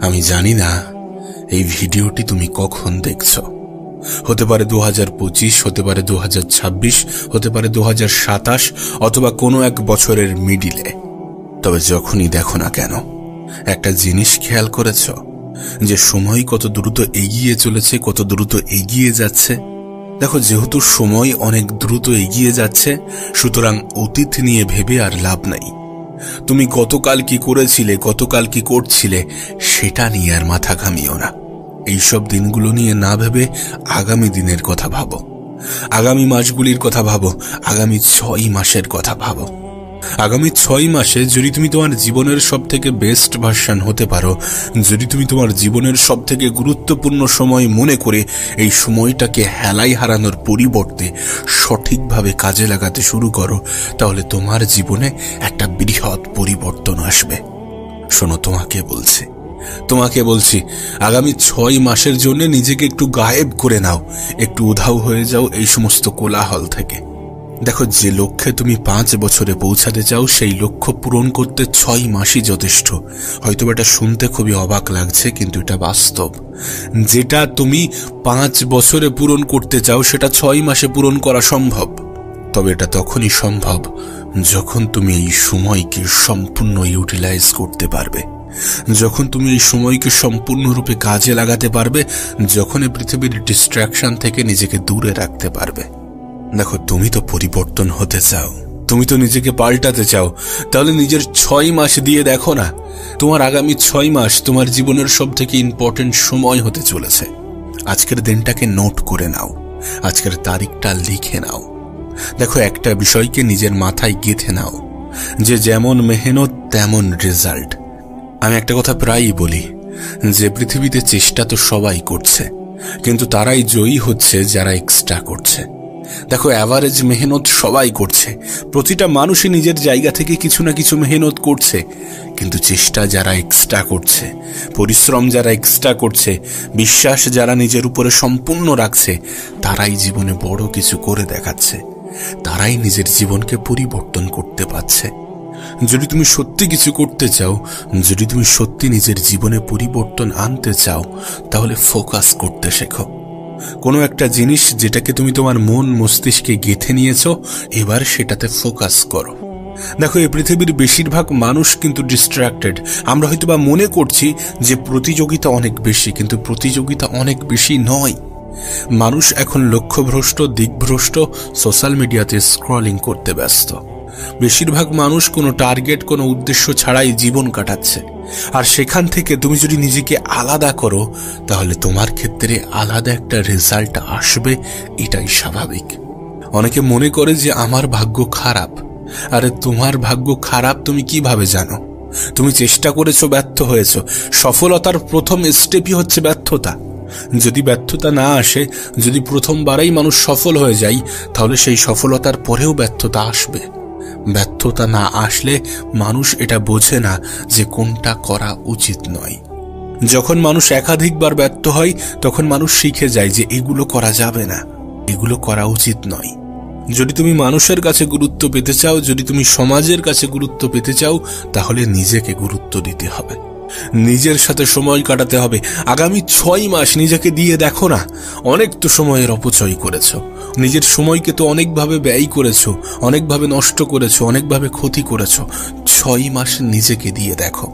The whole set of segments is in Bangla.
আমি জানি না এই ভিডিওটি তুমি কখন দেখছো। হতে পারে 2025, হতে পারে 2026, হতে পারে 2027, অথবা কোনো এক বছরের মিডিলে। তবে যখনই দেখো না কেন, একটা জিনিস খেয়াল করেছ যে সময় কত দ্রুত এগিয়ে চলেছে, কত দ্রুত এগিয়ে যাচ্ছে। দেখো, যেহেতু সময় অনেক দ্রুত এগিয়ে যাচ্ছে, সুতরাং অতীত নিয়ে ভেবে আর লাভ নাই। তুমি গতকাল কি করেছিলে, গতকাল কি করছিলে, সেটা নিয়ে আর মাথা ঘামিও না। এইসব দিনগুলো নিয়ে না ভেবে আগামী দিনের কথা ভাবো, আগামী মাসগুলির কথা ভাবো, আগামী 6 মাসের কথা ভাবো। আগামী 6 মাসে যদি তুমি তোমার জীবনের সব থেকে বেস্ট ভার্সন হতে পারো, যদি তুমি তোমার জীবনের সব থেকে গুরুত্বপূর্ণ সময় মনে করে এই সময়টাকে হেলাই হারানোর পরিবর্তে সঠিকভাবে কাজে লাগাতে শুরু করো, তাহলে তোমার জীবনে একটা বৃহৎ পরিবর্তন আসবে। শোনো, তোমাকে বলছি আগামী 6 মাসের জন্য নিজেকে একটু গায়েব করে নাও, একটু উধাও হয়ে যাও এই সমস্ত কোলাহল থেকে। দেখো, যে লক্ষ্যে তুমি 5 বছরে পৌঁছাতে চাও, সেই লক্ষ্য পূরণ করতে 6 মাসই যথেষ্ট। হয়তো এটা শুনতে খুবই অবাক লাগছে, কিন্তু এটা বাস্তব। যেটা তুমি 5 বছরে পূরণ করতে চাও, সেটা 6 মাসে পূরণ করা সম্ভব। তবে এটা তখনই সম্ভব যখন তুমি এই সময়কে সম্পূর্ণ ইউটিলাইজ করতে পারবে, যখন তুমি এই সময়কে সম্পূর্ণরূপে কাজে লাগাতে পারবে, যখন এই পৃথিবীর ডিস্ট্রাকশন থেকে নিজেকে দূরে রাখতে পারবে। দেখো, তুমি তো পরিবর্তন হতে চাও, তুমি তো নিজেকে পাল্টাতে চাও, তাহলে নিজের 6 মাস দিয়ে দেখো না। তোমার আগামী 6 মাস তোমার জীবনের সব থেকে ইম্পর্টেন্ট সময় হতে চলেছে। আজকের দিনটাকে নোট করে নাও, আজকের তারিখটা লিখে নাও। দেখো, একটা বিষয়কে নিজের মাথায় গেঁথে নাও যে যেমন মেহনত তেমন রেজাল্ট। আমি একটা কথা প্রায়ই বলি যে পৃথিবীতে চেষ্টা তো সবাই করছে, কিন্তু তারাই জয়ী হচ্ছে যারা এক্সট্রা করছে। দেখো, অ্যাভারেজ মেহনত সবাই করছে, প্রতিটা মানুষই নিজের জায়গা থেকে কিছু না কিছু মেহনত করছে, কিন্তু চেষ্টা যারা এক্সট্রা করছে, পরিশ্রম যারা এক্সট্রা করছে, বিশ্বাস যারা নিজের উপরে সম্পূর্ণ রাখছে, তারাই জীবনে বড় কিছু করে দেখাচ্ছে, তারাই নিজের জীবনকে পরিবর্তন করতে পারছে। যদি তুমি সত্যি কিছু করতে চাও, যদি তুমি সত্যি নিজের জীবনে পরিবর্তন আনতে চাও, তাহলে ফোকাস করতে শেখো। কোনো একটা জিনিস যেটাকে তুমি তোমার মন মস্তিষ্কে গেঁথে নিয়েছো, এবার সেটাতে ফোকাস করো। দেখো, এই পৃথিবীর বেশিরভাগ মানুষ কিন্তু ডিস্ট্রাক্টেড। আমরা হয়তোবা মনে করছি যে প্রতিযোগিতা অনেক বেশি, কিন্তু প্রতিযোগিতা অনেক বেশি নয়। মানুষ এখন লক্ষ্যভ্রষ্ট, দিকভ্রষ্ট, সোশ্যাল মিডিয়াতে স্ক্রলিং করতে ব্যস্ত। বেশিরভাগ মানুষ কোনো টার্গেট, কোনো উদ্দেশ্য ছাড়াই জীবন কাটাচ্ছে। আর সেখান থেকে তুমি যদি নিজেকে আলাদা করো, তাহলে তোমার ক্ষেত্রে আলাদা একটা রেজাল্ট আসবে, এটাই স্বাভাবিক। অনেকে মনে করে যে আমার ভাগ্য খারাপ। আরে, তোমার ভাগ্য খারাপ তুমি কিভাবে জানো? তুমি চেষ্টা করেছো, ব্যর্থ হয়েছো। সফলতার প্রথম স্টেপই হচ্ছে ব্যর্থতা। যদি ব্যর্থতা না আসে, যদি প্রথমবারেই মানুষ সফল হয়ে যায়, তাহলে সেই সফলতার পরেও ব্যর্থতা আসবে। ব্যর্থতা না আসলে মানুষ এটা বোঝে না যে কোনটা করা উচিত নয়। যখন মানুষ একাধিকবার ব্যর্থ হয়, তখন মানুষ শিখে যায় যে এগুলো করা যাবে না, এগুলো করা উচিত নয়। যদি তুমি মানুষের কাছে গুরুত্ব পেতে চাও, যদি তুমি সমাজের কাছে গুরুত্ব পেতে চাও, তাহলে নিজেকে গুরুত্ব দিতে হবে, নিজের সাথে সময় কাটাতে হবে। আগামী 6 মাস নিজেকে দিয়ে দেখো না। অনেক তো সময়ের অপচয় করেছো, নিজের সময়কে তো অনেকভাবে ব্যয় করেছো, অনেকভাবে নষ্ট করেছো, অনেকভাবে ক্ষতি করেছো। 6 মাস নিজেকে দিয়ে দেখো।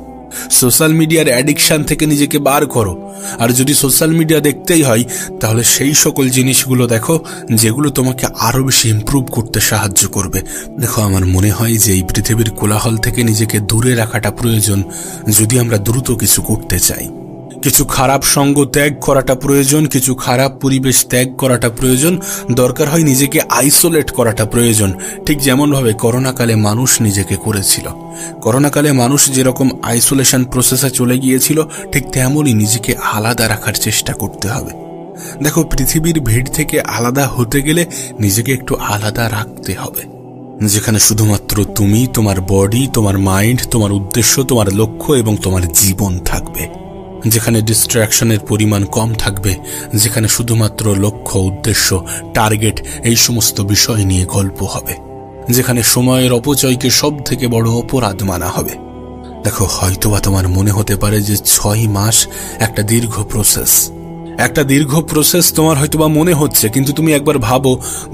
সোশ্যাল মিডিয়ার অ্যাডিকশন থেকে নিজেকে বার করো। আর যদি সোশ্যাল মিডিয়া দেখতেই হয়, তাহলে সেই সকল জিনিসগুলো দেখো যেগুলো তোমাকে আরো বেশি ইমপ্রুভ করতে সাহায্য করবে। দেখো, আমার মনে হয় যে এই পৃথিবীর কোলাহল থেকে নিজেকে দূরে রাখাটা প্রয়োজন যদি আমরা দ্রুত কিছু করতে চাই। কিছু খারাপ সঙ্গ ত্যাগ করাটা প্রয়োজন, কিছু খারাপ পরিবেশ ত্যাগ করাটা প্রয়োজন, দরকার হয় নিজেকে আইসোলেট করাটা প্রয়োজন। ঠিক যেমনভাবে করোনাকালে মানুষ নিজেকে করেছিল। করোনাকালে মানুষ যেরকম আইসোলেশন প্রসেসে চলে গিয়েছিল, ঠিক তেমনই নিজেকে আলাদা রাখার চেষ্টা করতে হবে। দেখো, পৃথিবীর ভিড় থেকে আলাদা হতে গেলে নিজেকে একটু আলাদা রাখতে হবে, যেখানে শুধুমাত্র তুমি, তোমার বডি, তোমার মাইন্ড, তোমার উদ্দেশ্য, তোমার লক্ষ্য এবং তোমার জীবন থাকবে। যেখানে ডিস্ট্রাকশনের পরিমাণ কম থাকবে, যেখানে শুধুমাত্র লক্ষ্য, উদ্দেশ্য, টার্গেট এই সমস্ত বিষয় নিয়ে গল্প হবে, যেখানে সময়ের অপচয়কে সব থেকে বড় অপরাধ মানা হবে। দেখো, হয়তোবা তোমার মনে হতে পারে যে 6 মাস একটা দীর্ঘ প্রসেস তোমার হয়তোবা মনে হচ্ছে, কিন্তু তুমি একবার ভাবো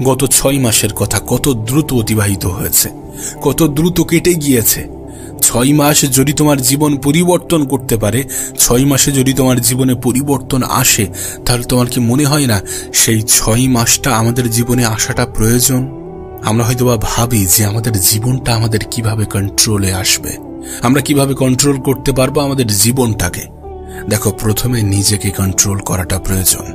গত 6 মাসের কথা কত দ্রুত অতিবাহিত হয়েছে, কত দ্রুত কেটে গিয়েছে। 6 মাস যদি তোমার জীবন পরিবর্তন করতে পারে, 6 মাসে যদি তোমার জীবনে পরিবর্তন আসে, তাহলে তোমার কি মনে হয় না সেই 6 মাসটা আমাদের জীবনে আসাটা প্রয়োজন? আমরা হয়তোবা ভাবি যে আমাদের জীবনটা আমাদের কিভাবে কন্ট্রোলে আসবে, আমরা কিভাবে কন্ট্রোল করতে পারবো আমাদের জীবনটাকে। দেখো, প্রথমে নিজেকে কন্ট্রোল করাটা প্রয়োজন।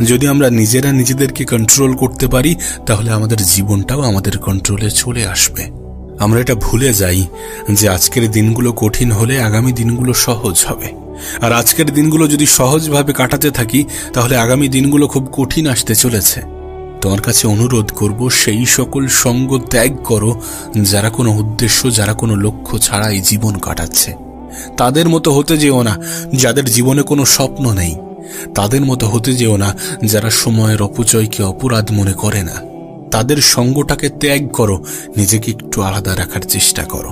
যদি আমরা নিজেরা নিজেদেরকে কন্ট্রোল করতে পারি, তাহলে আমাদের জীবনটাও আমাদের কন্ট্রোলে চলে আসবে। আমরা এটা ভুলে যাই যে আজকের দিনগুলো কঠিন হলে আগামী দিনগুলো সহজ হবে, আর আজকের দিনগুলো যদি সহজভাবে কাটাতে থাকি, তাহলে আগামী দিনগুলো খুব কঠিন আসতে চলেছে। তোমার কাছে অনুরোধ করব, সেই সকল সঙ্গ ত্যাগ করো যারা কোনো উদ্দেশ্য, যারা কোনো লক্ষ্য ছাড়াই জীবন কাটাচ্ছে। তাদের মতো হতে যেও না যাদের জীবনে কোনো স্বপ্ন নেই। তাদের মতো হতে যেও না যারা সময়ের অপচয়কে অপরাধ মনে করে না। তাদের সঙ্গটাকে ত্যাগ করো, নিজেকে একটু আলাদা রাখার চেষ্টা করো।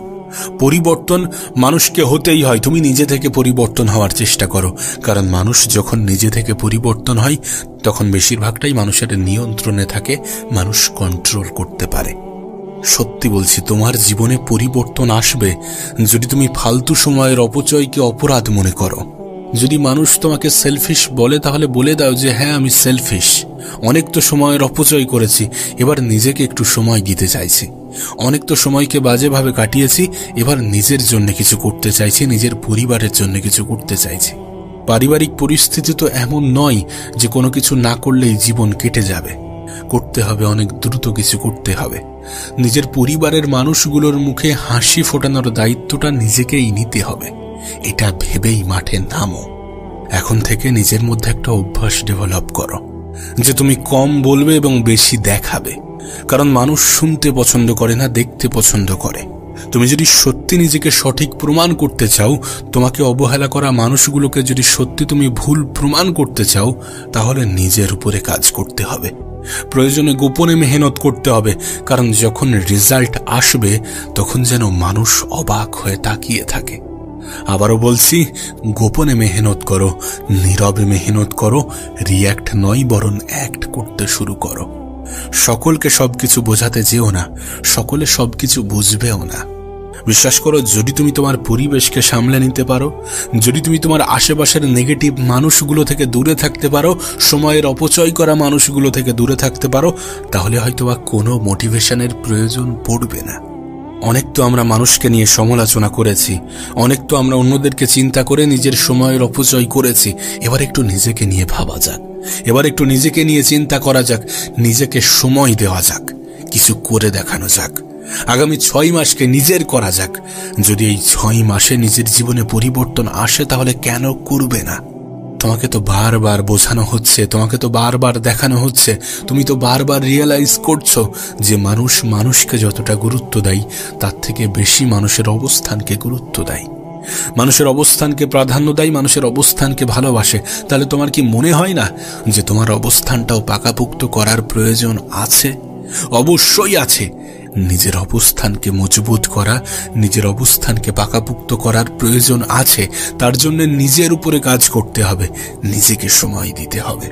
পরিবর্তন মানুষকে হতেই হয়, তুমি নিজে থেকে পরিবর্তন হওয়ার চেষ্টা করো। কারণ মানুষ যখন নিজে থেকে পরিবর্তন হয়, তখন বেশিরভাগটাই মানুষের নিয়ন্ত্রণে থাকে, মানুষ কন্ট্রোল করতে পারে। সত্যি বলছি, তোমার জীবনে পরিবর্তন আসবে যদি তুমি ফালতু সময়ের অপচয়কে অপরাধ মনে করো। যদি মানুষ তোমাকে সেলফিশ বলে, তাহলে বলে দাও যে হ্যাঁ, আমি সেলফিশ, অনেক তো সময়ের অপচয় করেছি, এবার নিজেকে একটু সময় দিতে চাইছি। অনেক তো সময়কে বাজেভাবে কাটিয়েছি, এবার নিজের জন্য কিছু করতে চাইছি, নিজের পরিবারের জন্য কিছু করতে চাইছি। পারিবারিক পরিস্থিতি তো এমন নয় যে কোনো কিছু না করলেই জীবন কেটে যাবে। করতে হবে, অনেক দ্রুত কিছু করতে হবে। নিজের পরিবারের মানুষগুলোর মুখে হাসি ফোটানোর দায়িত্বটা নিজেকেই নিতে হবে। এটা ভেবেই মাঠে নামো। এখন থেকে নিজের মধ্যে একটা অভ্যাস ডেভেলপ করো যে তুমি কম বলবে এবং বেশি দেখাবে। কারণ মানুষ শুনতে পছন্দ করে না, দেখতে পছন্দ করে। তুমি যদি সত্যি নিজেকে সঠিক প্রমাণ করতে চাও, তোমাকে অবহেলা করা মানুষগুলোকে যদি সত্যি তুমি ভুল প্রমাণ করতে চাও, তাহলে নিজের উপরে কাজ করতে হবে। প্রয়োজনে গোপনে মেহনত করতে হবে, কারণ যখন রেজাল্ট আসবে তখন যেন মানুষ অবাক হয়ে তাকিয়ে থাকে। আবারও বলছি, গোপনে মেহনত করো, নীরবে মেহনত করো, রিয়্যাক্ট নয় বরং অ্যাক্ট করতে শুরু করো। সকলকে সবকিছু বোঝাতে যেও না, সকলে সবকিছু বুঝবেও না। বিশ্বাস করো, যদি তুমি তোমার পরিবেশকে সামলে নিতে পারো, যদি তুমি তোমার আশেপাশের নেগেটিভ মানুষগুলো থেকে দূরে থাকতে পারো, সময়ের অপচয় করা মানুষগুলো থেকে দূরে থাকতে পারো, তাহলে হয়তোবা কোনো মোটিভেশনের প্রয়োজন পড়বে না। অনেক তো আমরা মানুষকে নিয়ে সমালোচনা করেছি, অনেক তো আমরা অন্যদেরকে চিন্তা করে নিজের সময়ের অপচয় করেছি। এবার একটু নিজেকে নিয়ে ভাবা যাক, এবার একটু নিজেকে নিয়ে চিন্তা করা যাক, নিজেকে সময় দেওয়া যাক, কিছু করে দেখানো যাক। আগামী 6 মাসকে নিজের করা যাক। যদি এই 6 মাসে নিজের জীবনে পরিবর্তন আসে, তাহলে কেন করবে না? তোমাকে তো বারবার বোঝানো হচ্ছে, তোমাকে তো বারবার দেখানো হচ্ছে, তুমি তো বারবার রিয়েলাইজ করছো যে মানুষ মানুষকে যতটা গুরুত্ব দেয়, তার থেকে বেশি মানুষের অবস্থানকে গুরুত্ব দেয়, মানুষের অবস্থানকে প্রাধান্য দেয়, মানুষের অবস্থানকে ভালোবাসে। তাহলে তোমার কি মনে হয় না যে তোমার অবস্থানটাও পাকাপোক্ত করার প্রয়োজন আছে? অবশ্যই আছে। নিজের অবস্থানকে মজবুত করা, নিজের অবস্থানকে পাকাপোক্ত করার প্রয়োজন আছে। তার জন্য নিজের উপরে কাজ করতে হবে, নিজেকে সময় দিতে হবে।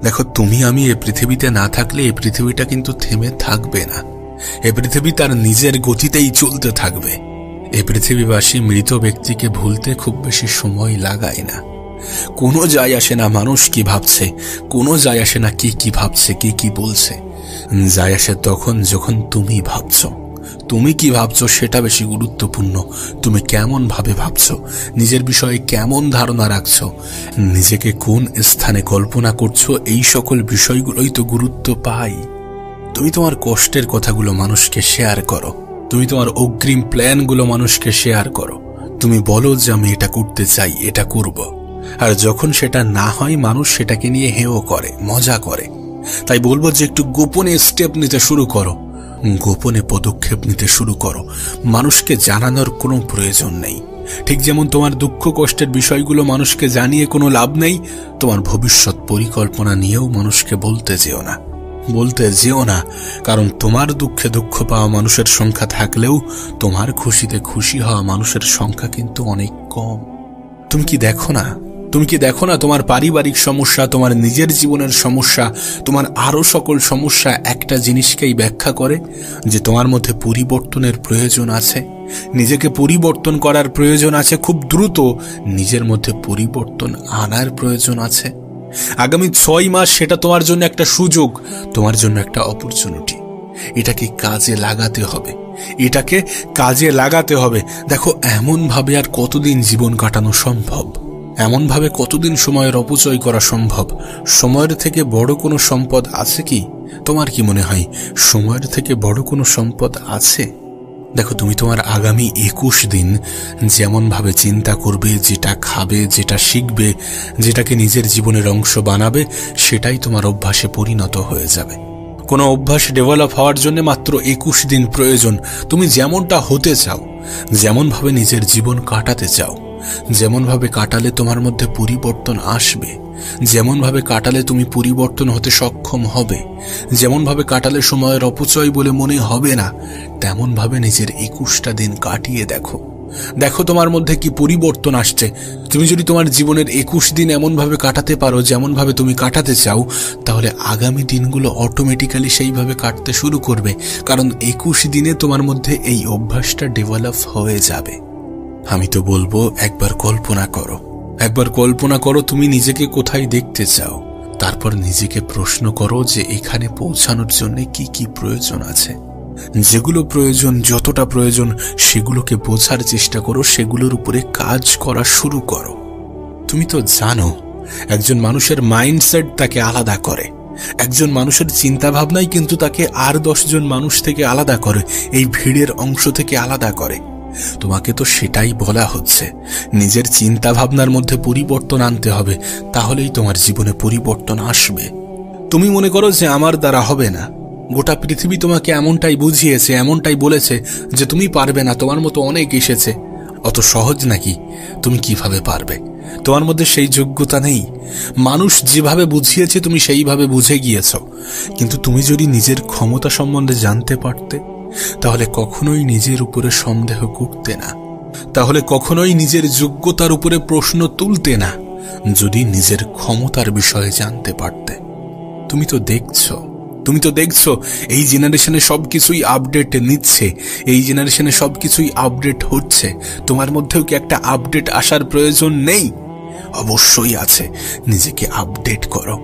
দেখো, তুমি আমি এ পৃথিবীতে না থাকলে এই পৃথিবীটা কিন্তু থেমে থাকবে না। এ পৃথিবী তার নিজের গতিতেই চলতে থাকবে। এ পৃথিবীবাসী মৃত ব্যক্তিকে ভুলতে খুব বেশি সময় লাগায় না। কোনো যায় আসে না মানুষ কি ভাবছে, কোনো যায় আসে না কে কি ভাবছে, কে কি বলছে। যায় আসে তখন যখন তুমি ভাবছো। তুমি কি ভাবছো সেটা বেশি গুরুত্বপূর্ণ। তুমি কেমন ভাবে ভাবছো, নিজের বিষয়ে কেমন ধারণা রাখছো, নিজেকে কোন স্থানে কল্পনা করছো, এই সকল বিষয়গুলোই তো গুরুত্ব পায়। তুমি তোমার কষ্টের কথাগুলো মানুষকে শেয়ার করো, তুমি তোমার অগ্রিম প্ল্যানগুলো মানুষকে শেয়ার করো। তুমি বলো যে আমি এটা করতে চাই, এটা করব। আর যখন সেটা না হয়, মানুষ সেটাকে নিয়ে হেও করে, মজা করে। তাই বলবো যে একটু গোপনে স্টেপ নিতে শুরু করো, গোপনে পদক্ষেপ নিতে শুরু করো। মানুষকে জানানোর কোনো প্রয়োজন নেই। ঠিক যেমন তোমার দুঃখ কষ্টের বিষয়গুলো মানুষকে জানিয়ে কোনো লাভ নেই, তোমার ভবিষ্যৎ পরিকল্পনা নিয়েও মানুষকে বলতে যেও না। বলতে যেও না, কারণ তোমার দুঃখে দুঃখ পাওয়া মানুষের সংখ্যা থাকলেও তোমার খুশিতে খুশি হওয়া মানুষের সংখ্যা কিন্তু অনেক কম। তুমি কি দেখো না তোমার পারিবারিক সমস্যা, তোমার নিজের জীবনের সমস্যা, তোমার আরো সকল সমস্যা একটা জিনিসকেই ব্যাখ্যা করে, যে তোমার মধ্যে পরিবর্তনের প্রয়োজন আছে, নিজেকে পরিবর্তন করার প্রয়োজন আছে, খুব দ্রুত নিজের মধ্যে পরিবর্তন আনার প্রয়োজন আছে। আগামী 6 মাস সেটা তোমার জন্য একটা সুযোগ, তোমার জন্য একটা অপরচুনিটি। এটাকে কাজে লাগাতে হবে। দেখো, এমন ভাবে আর কতদিন জীবন কাটানো সম্ভব? এমন ভাবে কতদিন সময়ের অপচয় করা সম্ভব? সময়ের থেকে বড় কোনো সম্পদ আছে কি? তোমার কি মনে হয় সময়ের থেকে বড় কোনো সম্পদ আছে? দেখো, তুমি তোমার আগামী 21 দিন যেমন ভাবে চিন্তা করবে, যেটা খাবে, যেটা শিখবে, যেটাকে নিজের জীবনের অংশ বানাবে, সেটাই তোমার অভ্যাসে পরিণত হয়ে যাবে। কোনো অভ্যাস ডেভেলপ হওয়ার জন্য মাত্র 21 দিন প্রয়োজন। তুমি যেমনটা হতে চাও, যেমন ভাবে নিজের জীবন কাটাতে চাও, যেমন ভাবে কাটালে তোমার মধ্যে পরিবর্তন আসবে, যেমন ভাবে কাটালে তুমি পরিবর্তন হতে সক্ষম হবে, যেমন ভাবে কাটালে সময়ের অপচয় বলে মনে হবে না, তেমন ভাবে নিজের 21টা দিন কাটিয়ে দেখো তোমার মধ্যে কি পরিবর্তন আসছে। তুমি যদি তোমার জীবনের 21 দিন এমন ভাবে কাটাতে পারো যেমন ভাবে তুমি কাটাতে চাও, তাহলে আগামী দিনগুলো অটোমেটিক্যালি সেইভাবে কাটতে শুরু করবে, কারণ 21 দিনে তোমার মধ্যে এই অভ্যাসটা ডেভেলপ হয়ে যাবে। আমি তো বলবো, একবার কল্পনা করো তুমি নিজেকে কোথায় দেখতে চাও। তারপর নিজেকে প্রশ্ন করো যে এখানে পৌঁছানোর জন্য কি কি প্রয়োজন আছে। যেগুলো প্রয়োজন, যতটা প্রয়োজন, সেগুলোকে বোঝার চেষ্টা করো, সেগুলোর উপরে কাজ করা শুরু করো। তুমি তো জানো, একজন মানুষের মাইন্ডসেট তাকে আলাদা করে, একজন মানুষের চিন্তা ভাবনাই কিন্তু তাকে আর 10 জন মানুষ থেকে আলাদা করে, এই ভিড়ের অংশ থেকে আলাদা করে। তোমাকে তো সেটাই বলা হচ্ছে, নিজের চিন্তা ভাবনার মধ্যে পরিবর্তন আনতে হবে, তাহলেই তোমার জীবনে পরিবর্তন আসবে। তুমি মনে করো যে আমার দ্বারা হবে না, গোটা পৃথিবী তোমাকে এমনটাই বুঝিয়েছে, এমনটাই বলেছে যে তুমি পারবে না, তোমার মতো অনেক এসেছে। অত সহজ নাকি? তুমি কিভাবে পারবে? তোমার মধ্যে সেই যোগ্যতা নেই। মানুষ যেভাবে বুঝিয়েছে তুমি সেইভাবে বুঝে গিয়েছ, কিন্তু তুমি যদি নিজের ক্ষমতা সম্বন্ধে জানতে পারতে, তাহলে কখনোই নিজের উপরে সন্দেহ করতে না, তাহলে কখনোই নিজের যোগ্যতার উপরে প্রশ্ন তুলতে না, যদি নিজের ক্ষমতার বিষয়ে জানতে পারতে। তুমি তো দেখছো এই জেনারেশনে সবকিছুই আপডেট নিচ্ছে, এই জেনারেশনে সবকিছুই আপডেট হচ্ছে। তোমার মধ্যেও কি একটা আপডেট আসার প্রয়োজন নেই? অবশ্যই আছে। নিজেকে আপডেট করো,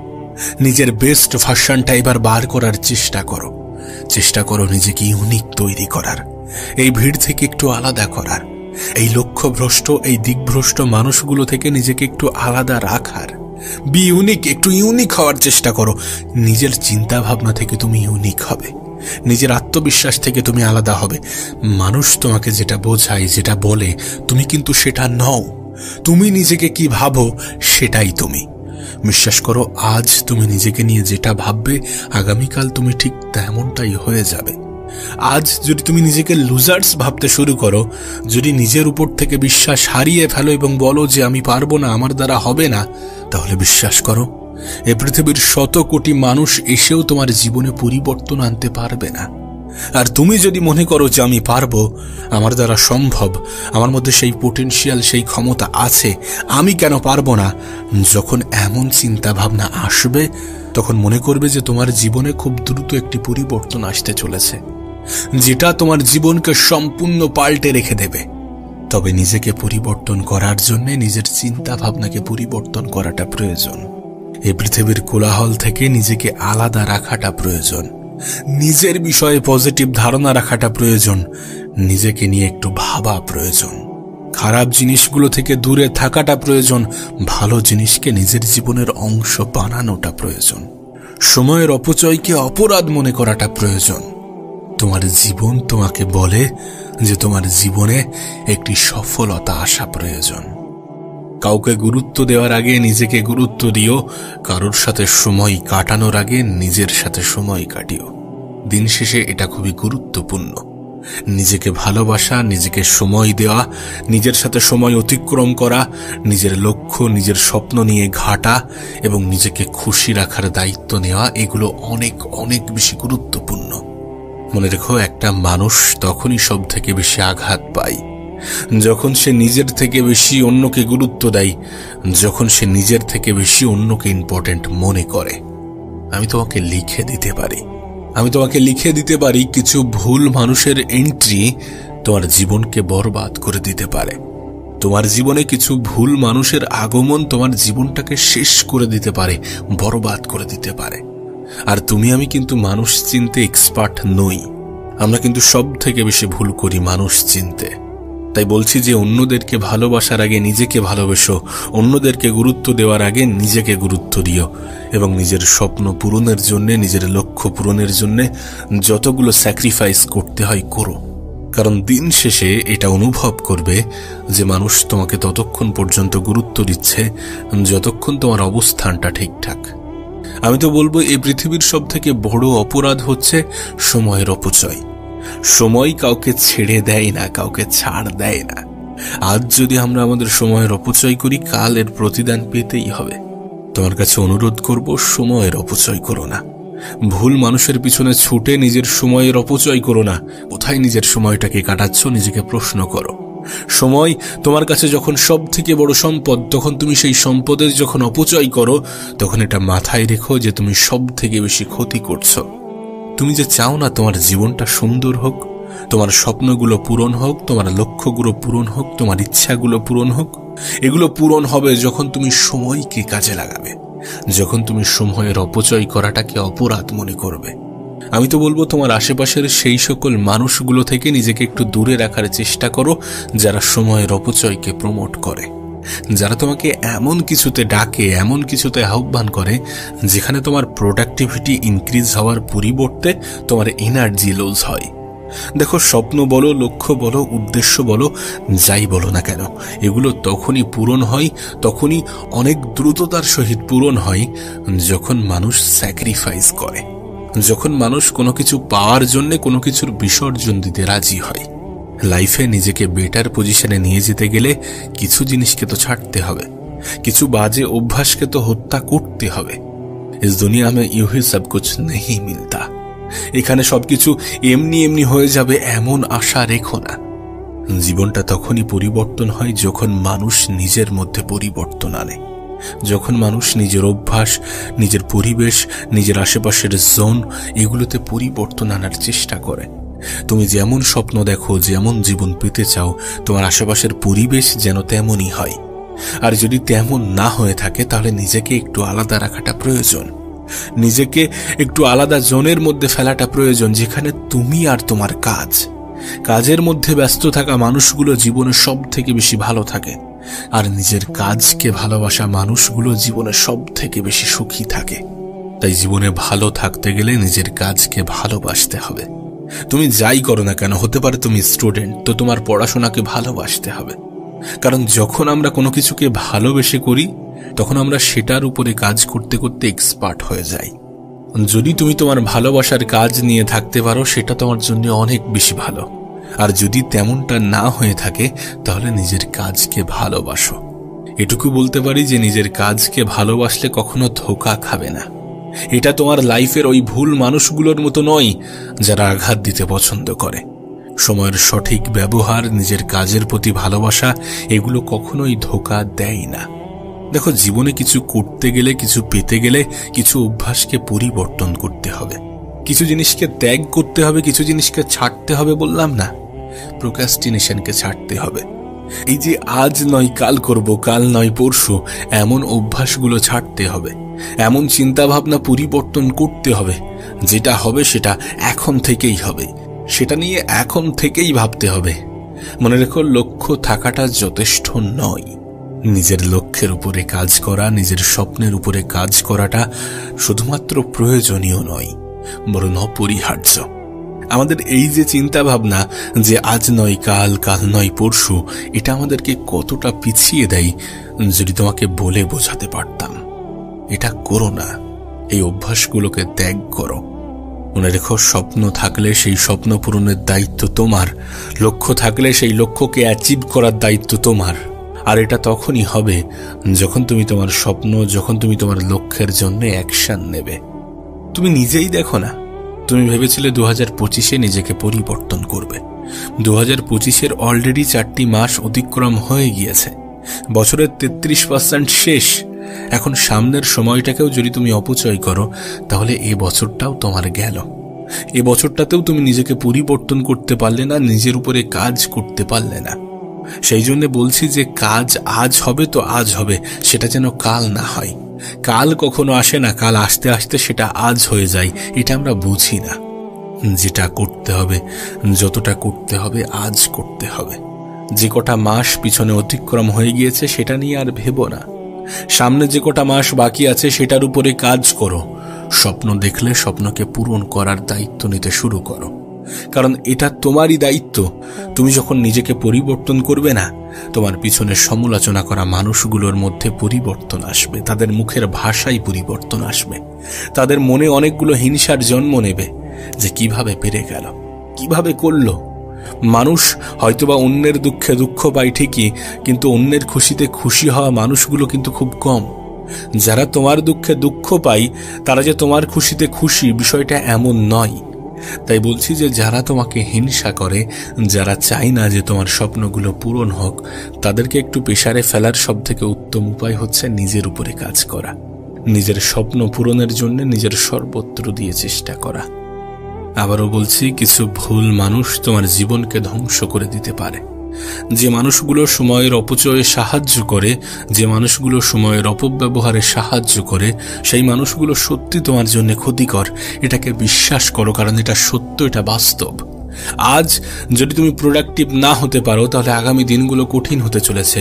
নিজের বেস্ট ভার্সনটা এবার বার করার চেষ্টা করো নিজেকে ইউনিক তৈরি করার, এই ভিড় থেকে একটু আলাদা করার, এই লক্ষ্যভ্রষ্ট, এই দিকভ্রষ্ট মানুষগুলো থেকে নিজেকে একটু আলাদা রাখার। বি ইউনিক, একটু ইউনিক হওয়ার চেষ্টা করো। নিজের চিন্তা ভাবনা থেকে তুমি ইউনিক হবে, নিজের আত্মবিশ্বাস থেকে তুমি আলাদা হবে। মানুষ তোমাকে যেটা বোঝায়, যেটা বলে, তুমি কিন্তু সেটা নও। তুমি নিজেকে কি ভাবো সেটাই তুমি। বিশ্বাস করো, আজ তুমি নিজেকে নিয়ে যেটা ভাববে, আগামীকাল তুমি ঠিক তেমনটাই হয়ে যাবে। আজ যদি তুমি নিজেকে লুজার্স ভাবতে শুরু করো, যদি নিজের উপর থেকে বিশ্বাস হারিয়ে ফেলো এবং বলো যে আমি পারবো না, আমার দ্বারা হবে না, তাহলে বিশ্বাস করো, এ পৃথিবীর 100 কোটি মানুষ এসেও তোমার জীবনে পরিবর্তন আনতে পারবে না। আর তুমি যদি মনে করো যে আমি পারবো, আমার দ্বারা সম্ভব, আমার মধ্যে সেই পোটেনশিয়াল, সেই ক্ষমতা আছে, আমি কেন পারবো না, যখন এমন চিন্তা ভাবনা আসবে, তখন মনে করবে যে তোমার জীবনে খুব দ্রুত একটি পরিবর্তন আসতে চলেছে, যেটা তোমার জীবনকে সম্পূর্ণ পাল্টে রেখে দেবে। তবে নিজেকে পরিবর্তন করার জন্য নিজের চিন্তা ভাবনাকে পরিবর্তন করাটা প্রয়োজন। এই পৃথিবীর কোলাহল থেকে নিজেকে আলাদা রাখাটা প্রয়োজন, নিজের বিষয়ে পজিটিভ ধারণা রাখাটা প্রয়োজন, নিজেকে নিয়ে একটু ভাবা প্রয়োজন, খারাপ জিনিসগুলো থেকে দূরে থাকাটা প্রয়োজন, ভালো জিনিসকে নিজের জীবনের অংশ বানানোটা প্রয়োজন, সময়ের অপচয়কে অপরাধ মনে করাটা প্রয়োজন। তোমার জীবন তোমাকে বলে যে তোমার জীবনে একটি সফলতা আসা প্রয়োজন। কাউকে গুরুত্ব দেওয়ার আগে নিজেকে গুরুত্ব দিও, কারোর সাথে সময় কাটানোর আগে নিজের সাথে সময় কাটিও। দিন শেষে এটা খুবই গুরুত্বপূর্ণ। নিজেকে ভালোবাসা, নিজেকে সময় দেওয়া, নিজের সাথে সময় অতিক্রম করা, নিজের লক্ষ্য, নিজের স্বপ্ন নিয়ে ঘাটা এবং নিজেকে খুশি রাখার দায়িত্ব নেওয়া, এগুলো অনেক অনেক বেশি গুরুত্বপূর্ণ। মনে রেখো, একটা মানুষ তখনই সব থেকে বেশি আঘাত পায় যখন সে নিজের থেকে বেশি অন্যকে গুরুত্ব দেয়, যখন সে নিজের থেকে বেশি অন্যকে ইম্পর্টেন্ট মনে করে। আমি তোমাকে লিখে দিতে পারি কিছু ভুল মানুষের এন্ট্রি তোমার জীবনকে বরবাদ করে দিতে পারে। তোমার জীবনে কিছু ভুল মানুষের আগমন তোমার জীবনটাকে শেষ করে দিতে পারে, বরবাদ করে দিতে পারে। আর আমি কিন্তু মানুষ চিনতে এক্সপার্ট নই। আমরা কিন্তু সব থেকে বেশি ভুল করি মানুষ চিনতে। তাই বলছি যে অন্যদেরকে ভালোবাসার আগে নিজেকে ভালোবেসো, অন্যদেরকে গুরুত্ব দেওয়ার আগে নিজেকে গুরুত্ব দিও এবং নিজের স্বপ্ন পূরণের জন্য, নিজের লক্ষ্য পূরণের জন্য যতগুলো স্যাক্রিফাইস করতে হয় করো। কারণ দিন শেষে এটা অনুভব করবে যে মানুষ তোমাকে ততক্ষণ পর্যন্ত গুরুত্ব দিচ্ছে যতক্ষণ তোমার অবস্থানটা ঠিকঠাক। আমি তো বলবো এই পৃথিবীর সব থেকে বড় অপরাধ হচ্ছে সময়ের অপচয়। সময় কাউকে ছেড়ে দেয় না, কাউকে ছাড় দেয় না। আজ যদি আমরা আমাদের সময়ের অপচয় করি, কাল এর প্রতিদান পেতেই হবে। তোমার কাছে অনুরোধ করব, সময়ের অপচয় করো না। ভুল মানুষের পিছনে ছুটে নিজের সময়ের অপচয় করো না। কোথায় নিজের সময়টাকে কাটাচ্ছ, নিজেকে প্রশ্ন করো। সময় তোমার কাছে যখন সব থেকে বড় সম্পদ, তখন তুমি সেই সম্পদের যখন অপচয় করো, তখন এটা মাথায় রেখো যে তুমি সব থেকে বেশি ক্ষতি করছো। তুমি যে চাও না তোমার জীবনটা সুন্দর হোক, তোমার স্বপ্নগুলো পূরণ হোক, তোমার লক্ষ্যগুলো পূরণ হোক, তোমার ইচ্ছাগুলো পূরণ হোক, এগুলো পূরণ হবে যখন তুমি সময়কে কাজে লাগাবে, যখন তুমি সময়ের অপচয় করাটাকে অপরাধ মনে করবে। আমি তো বলবো তোমার আশেপাশের সেই সকল মানুষগুলো থেকে নিজেকে একটু দূরে রাখার চেষ্টা করো যারা সময়ের অপচয়কে প্রমোট করে, যারা তোমাকে এমন কিছুতে ডাকে, এমন কিছুতে আহ্বান করে যেখানে তোমার প্রোডাক্টিভিটি ইনক্রিজ হওয়ার পরিবর্তে তোমার এনার্জি লস হয়। দেখো, স্বপ্ন বলো, লক্ষ্য বলো, উদ্দেশ্য বলো, যাই বলো না কেন, এগুলো তখনই পূরণ হয়, তখনই অনেক দ্রুততার সহিত পূরণ হয় যখন মানুষ স্যাক্রিফাইস করে, যখন মানুষ কোনো কিছু পাওয়ার জন্য কোনো কিছুর বিসর্জন দিতে রাজি হয়। লাইফে নিজেকে বেটার পজিশনে নিয়ে যেতে গেলে কিছু জিনিসকে তো ছাড়তে হবে, কিছু বাজে অভ্যাসকে তো হত্যা করতে হবে। ইস দুনিয়া মে ইউ হি সব কুছ নেহি মিলতা। এখানে সবকিছু এমনি এমনি হয়ে যাবে এমন আশা রেখো না। জীবনটা তখনই পরিবর্তন হয় যখন মানুষ নিজের মধ্যে পরিবর্তন আনে, যখন মানুষ নিজের অভ্যাস, নিজের পরিবেশ, নিজের আশেপাশের জোন, এগুলোতে পরিবর্তন আনার চেষ্টা করে। তুমি যেমন স্বপ্ন দেখো, যেমন জীবন পেতে চাও, তোমার আশেপাশের পরিবেশ যেন তেমনই হয়। আর যদি তেমন না হয়ে থাকে তাহলে নিজেকে একটু আলাদা রাখাটা প্রয়োজন, নিজেকে একটু আলাদা জোনের মধ্যে ফেলাটা প্রয়োজন, যেখানে তুমি আর তোমার কাজের মধ্যে ব্যস্ত থাকা মানুষগুলো জীবনে সব থেকে বেশি ভালো থাকে, আর নিজের কাজকে ভালোবাসা মানুষগুলো জীবনে সব থেকে বেশি সুখী থাকে। তাই জীবনে ভালো থাকতে গেলে নিজের কাজকে ভালোবাসতে হবে। তুমি যাই করো না কেন, হতে পারে তুমি স্টুডেন্ট, তো তোমার পড়াশোনাকে ভালোবাসতে হবে। কারণ যখন আমরা কোনো কিছুকে ভালোবেসে করি তখন আমরা সেটার উপরে কাজ করতে করতে এক্সপার্ট হয়ে যাই। যদি তুমি তোমার ভালোবাসার কাজ নিয়ে থাকতে পারো সেটা তোমার জন্য অনেক বেশি ভালো। আর যদি তেমনটা না হয়ে থাকে তাহলে নিজের কাজকে ভালোবাসো। এটুকু বলতে পারি যে নিজের কাজকে ভালোবাসলে কখনো ধোঁকা খাবে না। এটা তোমার লাইফের ওই ভুল মানুষগুলোর মতো নয় যারা আঘাত দিতে পছন্দ করে। সময়ের সঠিক ব্যবহার, নিজের কাজের প্রতি ভালোবাসা, এগুলো কখনোই ধোঁকা দেয় না। দেখো, জীবনে কিছু করতে গেলে, কিছু পেতে গেলে কিছু অভ্যাসকে পরিবর্তন করতে হবে, কিছু জিনিসকে ত্যাগ করতে হবে, কিছু জিনিসকে ছাড়তে হবে। বললাম না, প্রোক্রাস্টিনেশনকে ছাড়তে হবে। এই যে আজ নয় কাল করব, কাল নয় পরশু, এমন অভ্যাসগুলো ছাড়তে হবে, এমন চিন্তা ভাবনা পরিবর্তন করতে হবে। যেটা হবে সেটা এখন থেকেই হবে, সেটা নিয়ে এখন থেকেই ভাবতে হবে। মনে রেখো, লক্ষ্য থাকাটা যথেষ্ট নয়। নিজের লক্ষ্যের উপরে কাজ করা, নিজের স্বপ্নের উপরে কাজ করাটা শুধুমাত্র প্রয়োজনীয় নয়, বরং অপরিহার্য। আমাদের এই যে চিন্তা ভাবনা যে আজ নয় কাল, কাল নয় পরশু, এটা আমাদেরকে কতটা পিছিয়ে দেয় যদি তোমাকে বলে বোঝাতে পারতাম। এটা করো না, এই অভ্যাসগুলোকে ত্যাগ করো। মনে রেখো, স্বপ্ন থাকলে সেই স্বপ্ন পূরণের দায়িত্ব তোমার, লক্ষ্য থাকলে সেই লক্ষ্যকে অ্যাচিভ করার দায়িত্ব তোমার। আর এটা তখনই হবে যখন তুমি তোমার স্বপ্ন, যখন তুমি তোমার লক্ষ্যের জন্য অ্যাকশন নেবে। তুমি নিজেই দেখো না, তুমি ভেবেছিলে 2025-এ নিজেকে পরিবর্তন করবে। 2025-এর অলরেডি 4টি মাস অতিক্রম হয়ে গিয়েছে, বছরের 33% শেষ। এখন সামনের সময়টাকেও যদি তুমি অপচয় করো, তাহলে এই বছরটাও তোমার গেল। এই বছরটাতেও তুমি নিজেকে পরিবর্তন করতে পারলে না, নিজের উপরে কাজ করতে পারলে না। সেই জন্য বলছি যে কাজ আজ হবে তো আজ হবে, সেটা যেন কাল না হয়। কাল কখনো আসে না, কাল আসতে আসতে সেটা আজ হয়ে যায়। এটা আমরা বুঝি না। যেটা করতে হবে, যতটা করতে হবে আজ করতে হবে। যে কটা মাস পিছনে অতিক্রম হয়ে গিয়েছে সেটা নিয়ে আর ভেবো না। সামনে যে কটা মাস বাকি আছে সেটার উপরে কাজ করো। স্বপ্ন দেখলে স্বপ্নকে পূরণ করার দায়িত্ব নিতে শুরু করো, কারণ এটা তোমারই দায়িত্ব। তুমি যখন নিজেকে পরিবর্তন করবে না, তোমার পিছনে সমালোচনা করা মানুষগুলোর মধ্যে পরিবর্তন আসবে, তাদের মুখের ভাষায় পরিবর্তন আসবে, তাদের মনে অনেকগুলো হিংসার জন্ম নেবে যে কিভাবে পেরে গেল, কিভাবে করলো। মানুষ হয়তোবা অন্যের দুঃখে দুঃখ পায় ঠিকই, কিন্তু অন্যের খুশিতে খুশি হওয়া মানুষগুলো কিন্তু খুব কম। যারা তোমার দুঃখে দুঃখ পায় তারা যে তোমার খুশিতে খুশি, বিষয়টা এমন নয়। তাই বলছি যে যারা তোমাকে হিংসা করে, যারা চায় না যে তোমার স্বপ্নগুলো পূরণ হোক, তাদেরকে একটু পেশারে ফেলার সবথেকে উত্তম উপায় হচ্ছে নিজের উপরে কাজ করা, নিজের স্বপ্ন পূরণের জন্য নিজের সর্বত্র দিয়ে চেষ্টা করা। আবারও বলছি, কিছু ভুল মানুষ তোমার জীবনকে ধ্বংস করে দিতে পারে। যে মানুষগুলো সময়ের অপচয়ে সাহায্য করে, যে মানুষগুলো সময়ের অপব্যবহারে সাহায্য করে, সেই মানুষগুলো সত্যি তোমার জন্য ক্ষতিকর। এটাকে বিশ্বাস করো, কারণ এটা সত্য, এটা বাস্তব। আজ যদি তুমি প্রোডাক্টিভ না হতে পারো, তাহলে আগামী দিনগুলো কঠিন হতে চলেছে।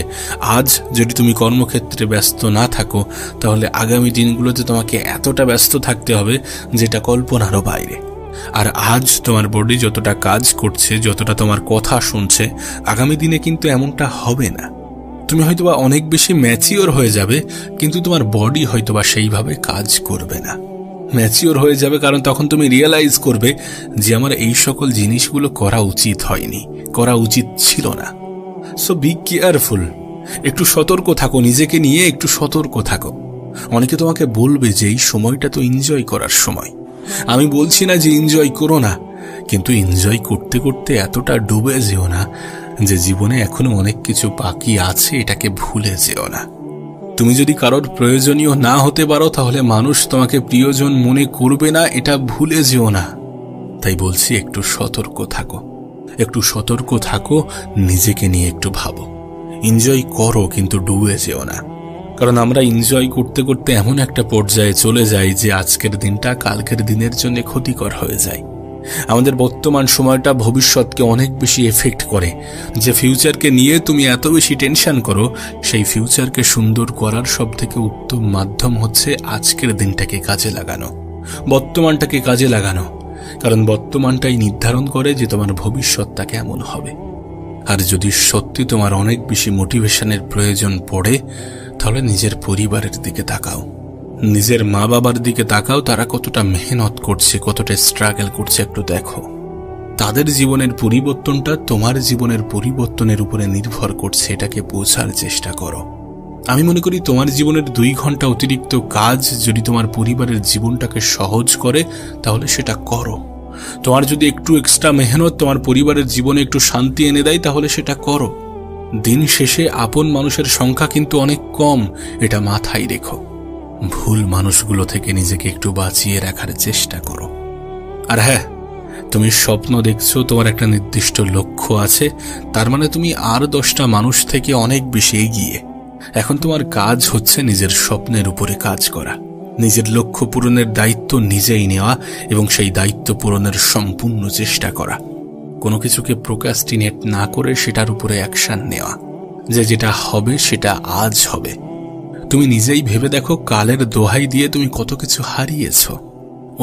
আজ যদি তুমি কর্মক্ষেত্রে ব্যস্ত না থাকো, তাহলে আগামী দিনগুলোতে তোমাকে এতটা ব্যস্ত থাকতে হবে যেটা কল্পনারও বাইরে। আর আজ তোমার বডি যতটা কাজ করছে, যতটা তোমার কথা শুনছে, আগামী দিনে কিন্তু এমনটা হবে না। তুমি হয়তোবা অনেক বেশি ম্যাচিওর হয়ে যাবে, কিন্তু তোমার বডি হয়তোবা সেইভাবে কাজ করবে না। ম্যাচিওর হয়ে যাবে কারণ তখন তুমি রিয়েলাইজ করবে যে আমার এই সকল জিনিসগুলো করা উচিত হয়নি, করা উচিত ছিল না। সো বি কেয়ারফুল, একটু সতর্ক থাকো, নিজেকে নিয়ে একটু সতর্ক থাকো। অনেকে তোমাকে বলবে যে এই সময়টা তো এনজয় করার সময়। আমি বলছি না যে এনজয় করো না, কিন্তু এনজয় করতে করতে এতটা ডুবে যেও না যে জীবনে এখনো অনেক কিছু বাকি আছে, এটাকে ভুলে যেও না। তুমি যদি কারোর প্রয়োজনীয় না হতে পারো, তাহলে মানুষ তোমাকে প্রিয়জন মনে করবে না, এটা ভুলে যেও না। তাই বলছি, একটু সতর্ক থাকো, একটু সতর্ক থাকো, নিজেকে নিয়ে একটু ভাবো। এনজয় করো, কিন্তু ডুবে যেও না। কারণ আমরা এনজয় করতে করতে এমন একটা পর্যায়ে চলে যাই যে আজকের দিনটা কালকের দিনের জন্য ক্ষতিকর হয়ে যায়। আমাদের বর্তমান সময়টা ভবিষ্যৎকে অনেক বেশি এফেক্ট করে। যে ফিউচারকে নিয়ে তুমি এত বেশি টেনশন করো, সেই ফিউচারকে সুন্দর করার সবথেকে উত্তম মাধ্যম হচ্ছে আজকের দিনটাকে কাজে লাগানো, বর্তমানটাকে কাজে লাগানো। কারণ বর্তমানটাই নির্ধারণ করে যে তোমার ভবিষ্যৎটা কেমন হবে। আর যদি সত্যি তোমার অনেক বেশি মোটিভেশনের প্রয়োজন পড়ে, তাহলে নিজের পরিবারের দিকে তাকাও, নিজের মা বাবার দিকে তাকাও। তারা কতটা মেহনত করছে, কতটা স্ট্রাগল করছে, একটু দেখো। তাদের জীবনের পরিবর্তনটা তোমার জীবনের পরিবর্তনের উপরে নির্ভর করছে, এটাকে বোঝার চেষ্টা করো। আমি মনে করি তোমার জীবনের 2 ঘন্টা অতিরিক্ত কাজ যদি তোমার পরিবারের জীবনটাকে সহজ করে, তাহলে সেটা করো। তোমার যদি একটু এক্সট্রা মেহনত তোমার পরিবারের জীবনে একটু শান্তি এনে দেয়, তাহলে সেটা করো। দিন শেষে আপন মানুষের সংখ্যা কিন্তু অনেক কম, এটা মাথায় রেখো। ভুল মানুষগুলো থেকে নিজেকে একটু বাঁচিয়ে রাখার চেষ্টা করো। আর হ্যাঁ, তুমি স্বপ্ন দেখছো, তোমার একটা নির্দিষ্ট লক্ষ্য আছে, তার মানে তুমি আর 10টা মানুষ থেকে অনেক বেশি এগিয়ে। এখন তোমার কাজ হচ্ছে নিজের স্বপ্নের উপরে কাজ করা, নিজের লক্ষ্য পূরণের দায়িত্ব নিজেই নেওয়া এবং সেই দায়িত্ব পূরণের সম্পূর্ণ চেষ্টা করা। কোনো কিছুকে প্রোক্রাস্টিনেট না করে সেটার উপরে অ্যাকশন নেওয়া, যে যেটা হবে সেটা আজ হবে। তুমি নিজেই ভেবে দেখো, কালের দোহাই দিয়ে তুমি কত কিছু হারিয়েছ।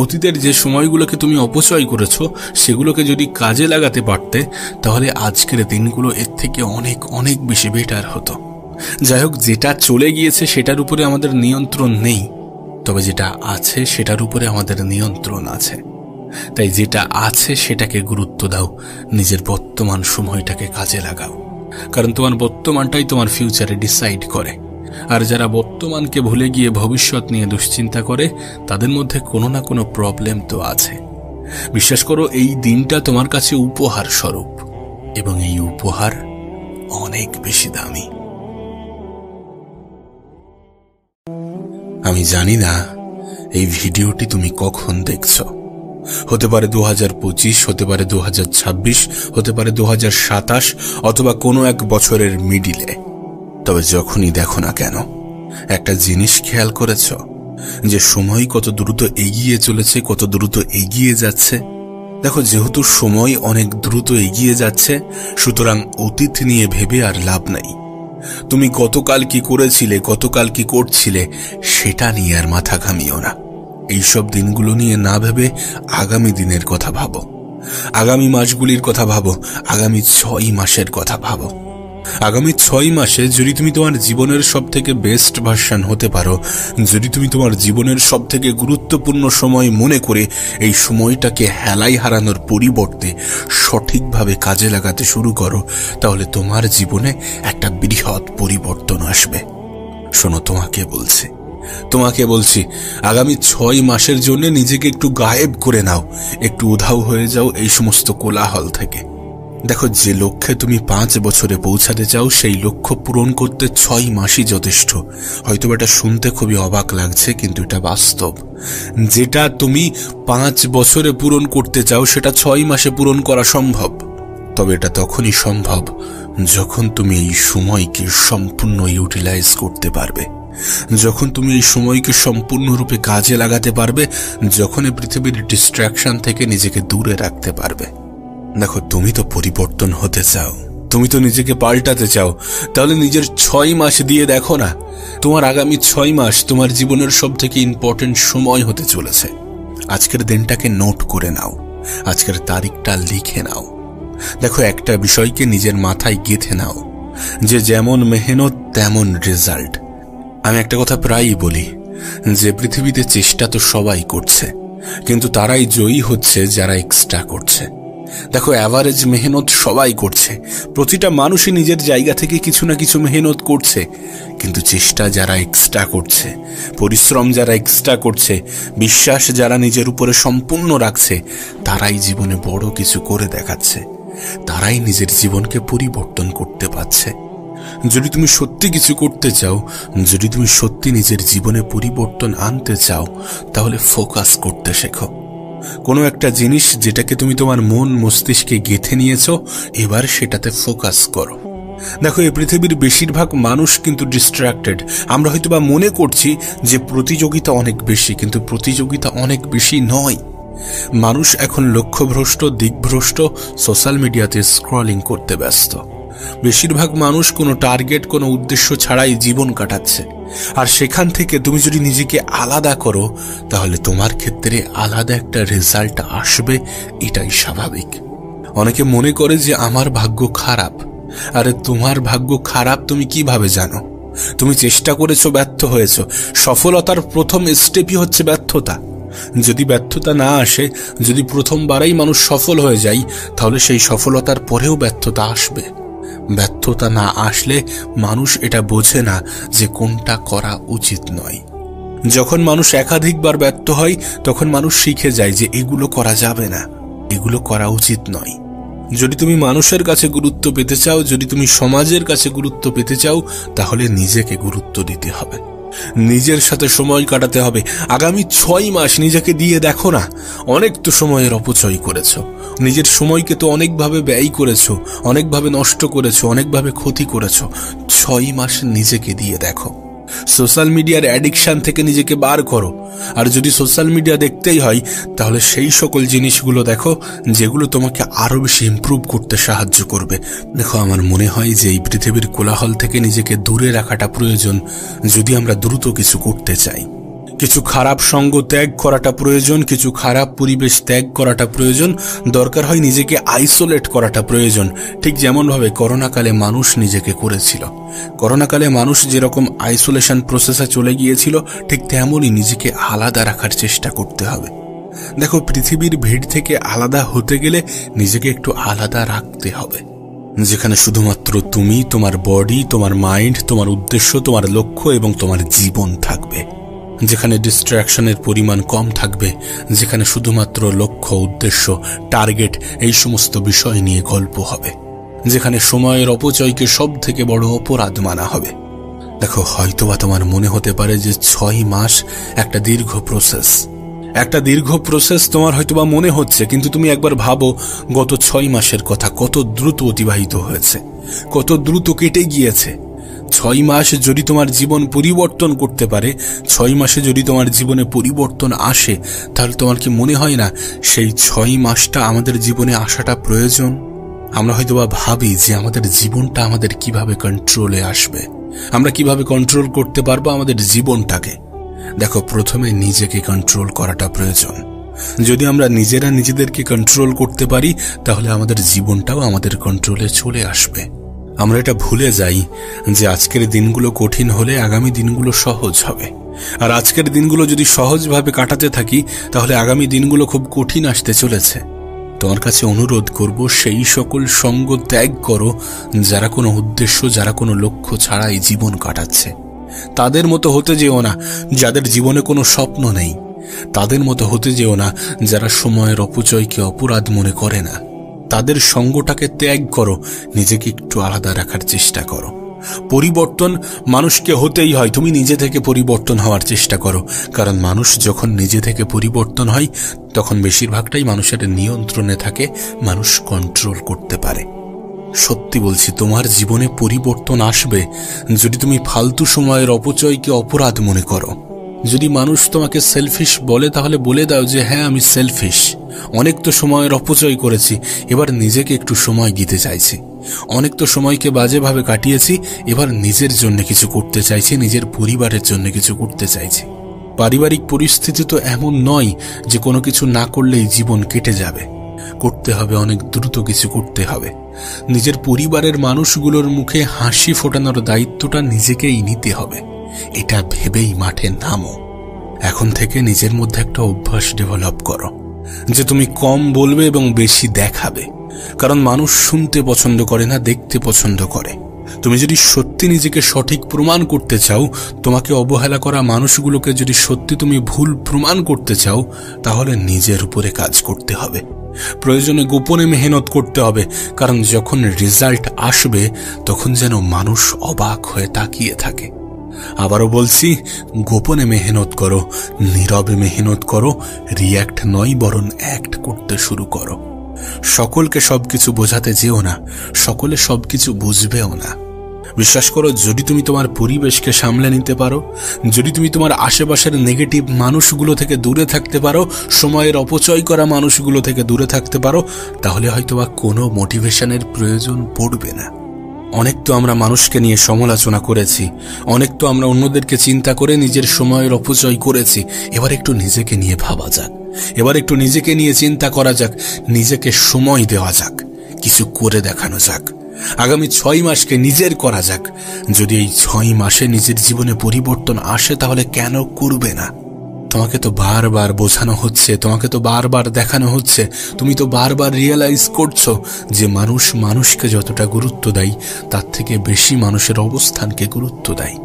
অতীতের যে সময়গুলোকে তুমি অপচয় করেছ, সেগুলোকে যদি কাজে লাগাতে পারতে, তাহলে আজকের দিনগুলো এর থেকে অনেক অনেক বেশি বেটার হতো। যাই হোক, যেটা চলে গিয়েছে সেটার উপরে আমাদের নিয়ন্ত্রণ নেই, তবে যেটা আছে সেটার উপরে আমাদের নিয়ন্ত্রণ আছে। তাই যেটা আছে সেটাকে গুরুত্ব দাও, নিজের বর্তমান সময়টাকে কাজে লাগাও, কারণ তোমার বর্তমানটাই তোমার ফিউচারে ডিসাইড করে। আর যারা বর্তমানকে ভুলে গিয়ে ভবিষ্যৎ নিয়ে দুশ্চিন্তা করে তাদের মধ্যে কোনো না কোনো প্রবলেম তো আছে। বিশ্বাস করো, এই দিনটা তোমার কাছে উপহার স্বরূপ, এবং এই উপহার অনেক বেশি দামি। আমি জানি না এই ভিডিওটি তুমি কখন দেখছো। হতে পারে 2025, হতে পারে 2026, হতে পারে 2027, অথবা কোনো এক বছরের মিডিলে। তবে যখনই দেখো না কেন, একটা জিনিস খেয়াল করেছ যে সময় কত দ্রুত এগিয়ে চলেছে, কত দ্রুত এগিয়ে যাচ্ছে। দেখো, যেহেতু সময় অনেক দ্রুত এগিয়ে যাচ্ছে, সুতরাং অতীত নিয়ে ভেবে আর লাভ নাই। তুমি গতকাল কি করেছিলে, গতকাল কি করছিলে, সেটা নিয়ে আর মাথা ঘামিও না। এইসব দিনগুলো নিয়ে না ভেবে আগামী দিনের কথা ভাবো, আগামী মাসগুলির কথা ভাবো, আগামী 6 মাসের কথা ভাবো। আগামী 6 মাসে যদি তুমি তোমার জীবনের সব থেকে বেস্ট ভার্সন হতে পারো, যদি তুমি তোমার জীবনের সব থেকে গুরুত্বপূর্ণ সময় মনে করে এই সময়টাকে হেলাই হারানোর পরিবর্তে সঠিকভাবে কাজে লাগাতে শুরু করো, তাহলে তোমার জীবনে একটা বৃহৎ পরিবর্তন আসবে। শোনো, তোমাকে বলছি আগামী 6 মাসের জন্য নিজেকে একটু গায়েব করে নাও, একটু উধাও হয়ে যাও এই সমস্ত কোলাহল থেকে। দেখো, যে লক্ষ্যে তুমি 5 বছরে পৌঁছাতে চাও, সেই লক্ষ্য পূরণ করতে 6 মাসই যথেষ্ট। হয়তো এটা শুনতে খুবই অবাক লাগছে, কিন্তু এটা বাস্তব। যেটা তুমি 5 বছরে পূরণ করতে চাও, সেটা 6 মাসে পূরণ করা সম্ভব। তবে এটা তখনই সম্ভব যখন তুমি এই সময়কে সম্পূর্ণ ইউটিলাইজ করতে পারবে, যখন তুমি এই সময়কে সম্পূর্ণরূপে কাজে লাগাতে পারবে, যখন এই পৃথিবীর ডিস্ট্রাকশন থেকে নিজেকে দূরে রাখতে পারবে। দেখো, তুমি তো পরিবর্তন হতে চাও, তুমি তো নিজেকে পাল্টাতে চাও, তাহলে নিজের 6 মাস দিয়ে দেখো না। তোমার আগামী 6 মাস তোমার জীবনের সব থেকে ইম্পর্টেন্ট সময় হতে চলেছে। আজকের দিনটাকে নোট করে নাও, আজকের তারিখটা লিখে নাও। দেখো, একটা বিষয়কে নিজের মাথায় গেঁথে নাও যে যেমন মেহনত তেমন রেজাল্ট। আমি একটা কথা প্রায়ই বলি যে পৃথিবীতে চেষ্টা তো সবাই করছে, কিন্তু তারাই জয়ী হচ্ছে যারা এক্সট্রা করছে। দেখো, অ্যাভারেজ মেহনত সবাই করছে, প্রতিটা মানুষই নিজের জায়গা থেকে কিছু না কিছু মেহনত করছে, কিন্তু চেষ্টা যারা এক্সট্রা করছে, পরিশ্রম যারা এক্সট্রা করছে, বিশ্বাস যারা নিজের উপরে সম্পূর্ণ রাখছে, তারাই জীবনে বড় কিছু করে দেখাচ্ছে, তারাই নিজের জীবনকে পরিবর্তন করতে পারছে। যদি তুমি সত্যি কিছু করতে চাও, যদি তুমি সত্যি নিজের জীবনে পরিবর্তন আনতে চাও, তাহলে ফোকাস করতে শেখো। কোনো একটা জিনিস যেটাকে তুমি তোমার মন মস্তিষ্কে গেঁথে নিয়েছ, এবার সেটাতে ফোকাস করো। দেখো, এই পৃথিবীর বেশিরভাগ মানুষ কিন্তু ডিস্ট্রাক্টেড। আমরা হয়তোবা মনে করছি যে প্রতিযোগিতা অনেক বেশি, কিন্তু প্রতিযোগিতা অনেক বেশি নয়। মানুষ এখন লক্ষ্যভ্রষ্ট, দিকভ্রষ্ট, সোশ্যাল মিডিয়াতে স্ক্রলিং করতে ব্যস্ত। বেশিরভাগ মানুষ কোনো টার্গেট, কোনো উদ্দেশ্য ছাড়াই জীবন কাটাচ্ছে। আর সেখান থেকে তুমি যদি নিজেকে আলাদা করো, তাহলে তোমার ক্ষেত্রে আলাদা একটা রেজাল্ট আসবে, এটাই স্বাভাবিক। অনেকে মনে করে যে আমার ভাগ্য খারাপ। আরে, তোমার ভাগ্য খারাপ তুমি কিভাবে জানো? তুমি চেষ্টা করেছো, ব্যর্থ হয়েছো। সফলতার প্রথম স্টেপই হচ্ছে ব্যর্থতা। যদি ব্যর্থতা না আসে, যদি প্রথমবারেই মানুষ সফল হয়ে যায়, তাহলে সেই সফলতার পরেও ব্যর্থতা আসবে। ব্যর্থতা না আসলে মানুষ এটা বোঝে না যে কোনটা করা উচিত নয়। যখন মানুষ একাধিকবার ব্যর্থ হয়, তখন মানুষ শিখে যায় যে এগুলো করা যাবে না, এগুলো করা উচিত নয়। যদি তুমি মানুষের কাছে গুরুত্ব পেতে চাও, যদি তুমি সমাজের কাছে গুরুত্ব পেতে চাও, তাহলে নিজেকে গুরুত্ব দিতে হবে, নিজের সাথে সময় কাটাতে হবে। আগামী 6 মাস নিজেকে দিয়ে দেখো না। অনেক তো সময়ের অপচয় করেছো, নিজের সময়কে তো অনেকভাবে ব্যয় করেছো, অনেকভাবে নষ্ট করেছো, অনেকভাবে ক্ষতি করেছো। 6 মাস নিজেকে দিয়ে দেখো। সোশ্যাল মিডিয়ার অ্যাডিকশন থেকে নিজেকে বার করো। আর যদি সোশ্যাল মিডিয়া দেখতেই হয়, তাহলে সেই সকল জিনিসগুলো দেখো যেগুলো তোমাকে আরো বেশি ইমপ্রুভ করতে সাহায্য করবে। দেখো, আমার মনে হয় যে এই পৃথিবীর কোলাহল থেকে নিজেকে দূরে রাখাটা প্রয়োজন যদি আমরা দ্রুত কিছু করতে চাই। কিছু খারাপ সঙ্গ ত্যাগ করাটা প্রয়োজন, কিছু খারাপ পরিবেশ ত্যাগ করাটা প্রয়োজন, দরকার হয় নিজেকে আইসোলেট করাটা প্রয়োজন। ঠিক যেমনভাবে করোনাকালে মানুষ নিজেকে করেছিল। করোনাকালে মানুষ যেরকম আইসোলেশন প্রসেসে চলে গিয়েছিল, ঠিক তেমনই নিজেকে আলাদা রাখার চেষ্টা করতে হবে। দেখো, পৃথিবীর ভিড় থেকে আলাদা হতে গেলে নিজেকে একটু আলাদা রাখতে হবে, যেখানে শুধুমাত্র তুমি, তোমার বডি, তোমার মাইন্ড, তোমার উদ্দেশ্য, তোমার লক্ষ্য এবং তোমার জীবন থাকবে, যেখানে ডিস্ট্রাকশনের পরিমাণ কম থাকবে, যেখানে শুধুমাত্র লক্ষ্য, উদ্দেশ্য, টার্গেট এই সমস্ত বিষয় নিয়ে গল্প হবে, যেখানে সময়ের অপচয়কে সব থেকে বড় অপরাধ মানা হবে। দেখো, হয়তোবা তোমার মনে হতে পারে যে 6 মাস একটা দীর্ঘ প্রসেস তোমার হয়তোবা মনে হচ্ছে, কিন্তু তুমি একবার ভাবো গত 6 মাসের কথা কত দ্রুত অতিবাহিত হয়েছে, কত দ্রুত কেটে গিয়েছে। 6 মাস যদি তোমার জীবন পরিবর্তন করতে পারে, 6 মাসে যদি তোমার জীবনে পরিবর্তন আসে, তাহলে তোমার কি মনে হয় না সেই 6 মাসটা আমাদের জীবনে আসাটা প্রয়োজন? আমরা হয়তোবা ভাবি যে আমাদের জীবনটা আমাদের কিভাবে কন্ট্রোলে আসবে, আমরা কিভাবে কন্ট্রোল করতে পারবো আমাদের জীবনটাকে। দেখো, প্রথমে নিজেকে কন্ট্রোল করাটা প্রয়োজন। যদি আমরা নিজেরা নিজেদেরকে কন্ট্রোল করতে পারি, তাহলে আমাদের জীবনটাও আমাদের কন্ট্রোলে চলে আসবে। আমরা এটা ভুলে যাই যে আজকের দিনগুলো কঠিন হলে আগামী দিনগুলো সহজ হবে, আর আজকের দিনগুলো যদি সহজভাবে কাটাতে থাকি, তাহলে আগামী দিনগুলো খুব কঠিন আসতে চলেছে। তোমার কাছে অনুরোধ করব, সেই সকল সঙ্গ ত্যাগ করো যারা কোনো উদ্দেশ্য, যারা কোনো লক্ষ্য ছাড়াই জীবন কাটাচ্ছে। তাদের মতো হতে যেও না যাদের জীবনে কোনো স্বপ্ন নেই, তাদের মতো হতে যেও না যারা সময়ের অপচয়কে অপরাধ মনে করে না। তাদের সঙ্গটাকে ত্যাগ করো, নিজেকে একটু আলাদা রাখার চেষ্টা করো। পরিবর্তন মানুষকে হতেই হয়, তুমি নিজে থেকে পরিবর্তন হওয়ার চেষ্টা করো, কারণ মানুষ যখন নিজে থেকে পরিবর্তন হয় তখন বেশিরভাগটাই মানুষের নিয়ন্ত্রণে থাকে, মানুষ কন্ট্রোল করতে পারে। সত্যি বলছি, তোমার জীবনে পরিবর্তন আসবে যদি তুমি ফালতু সময়ের অপচয়কে অপরাধ মনে করো। যদি মানুষ তোমাকে সেলফিশ বলে, তাহলে বলে দাও যে হ্যাঁ, আমি সেলফিশ, অনেক তো সময়ের অপচয় করেছি, এবার নিজেকে একটু সময় দিতে চাইছি, অনেক তো সময়কে বাজেভাবে কাটিয়েছি, এবার নিজের জন্য কিছু করতে চাইছি, নিজের পরিবারের জন্য কিছু করতে চাইছি। পারিবারিক পরিস্থিতি তো এমন নয় যে কোনো কিছু না করলেই জীবন কেটে যাবে, করতে হবে, অনেক দ্রুত কিছু করতে হবে। নিজের পরিবারের মানুষগুলোর মুখে হাসি ফোটানোর দায়িত্বটা নিজেকেই নিতে হবে। এটা ভেবেই মাঠে নামো। এখন থেকে নিজের মধ্যে একটা অভ্যাস ডেভেলপ করো যে তুমি কম বলবে এবং বেশি দেখাবে, কারণ মানুষ শুনতে পছন্দ করে না, দেখতে পছন্দ করে। তুমি যদি সত্যি নিজেকে সঠিক প্রমাণ করতে চাও, তোমাকে অবহেলা করা মানুষগুলোকে যদি সত্যি তুমি ভুল প্রমাণ করতে চাও, তাহলে নিজের উপরে কাজ করতে হবে। প্রয়োজনে গোপনে মেহনত করতে হবে, কারণ যখন রেজাল্ট আসবে তখন যেন মানুষ অবাক হয়ে তাকিয়ে থাকে। আবারও বলছি, গোপনে মেহনত করো, নীরবে মেহনত করো, রিয়্যাক্ট নয় বরং অ্যাক্ট করতে শুরু করো। সকলকে সবকিছু বোঝাতে যেও না, সকলে সবকিছু বুঝবেও না। বিশ্বাস করো, যদি তুমি তোমার পরিবেশকে সামলে নিতে পারো, যদি তুমি তোমার আশেপাশের নেগেটিভ মানুষগুলো থেকে দূরে থাকতে পারো, সময়ের অপচয় করা মানুষগুলো থেকে দূরে থাকতে পারো, তাহলে হয়তোবা কোনো মোটিভেশনের প্রয়োজন পড়বে না। অনেক তো আমরা মানুষকে নিয়ে সমালোচনা করেছি, অনেক তো আমরা অন্যদেরকে চিন্তা করে নিজের সময়ের অপচয় করেছি। এবার একটু নিজেকে নিয়ে ভাবা যাক, এবার একটু নিজেকে নিয়ে চিন্তা করা যাক, নিজেকে সময় দেওয়া যাক, কিছু করে দেখানো যাক। আগামী 6 মাসকে নিজের করা যাক। যদি এই 6 মাসে নিজের জীবনে পরিবর্তন আসে, তাহলে কেন করবে না? তোমাকে তো বারবার বোঝানো হচ্ছে, তোমাকে তো বারবার দেখানো হচ্ছে, তুমি তো বারবার রিয়েলাইজ করছো যে মানুষ মানুষকে যতটা গুরুত্ব দেয়, তার থেকে বেশি মানুষের অবস্থানকে গুরুত্ব দেয়,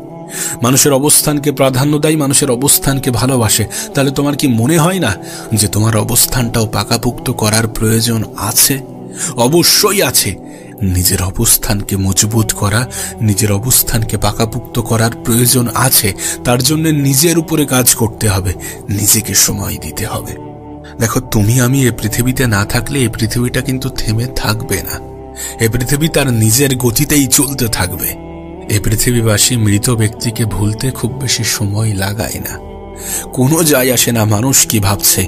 মানুষের অবস্থানকে প্রাধান্য দেয়, মানুষের অবস্থানকে ভালোবাসে। তাহলে তোমার কি মনে হয় না যে তোমার অবস্থানটাও পাকাপোক্ত করার প্রয়োজন আছে? অবশ্যই আছে। নিজের অবস্থানকে মজবুত করা, নিজের অবস্থানকে পাকাপোক্ত করার প্রয়োজন আছে। তার জন্য নিজের উপরে কাজ করতে হবে, নিজেকে সময় দিতে হবে। দেখো, তুমি আমি এই পৃথিবীতে না থাকলে এই পৃথিবীটা কিন্তু থেমে থাকবে না। এই পৃথিবী তার নিজের গতিতেই চলতে থাকবে। এই পৃথিবীবাসী মৃত ব্যক্তিকে ভুলতে খুব বেশি সময় লাগায় না। কোনো যায় আসে না মানুষ কি ভাবছে,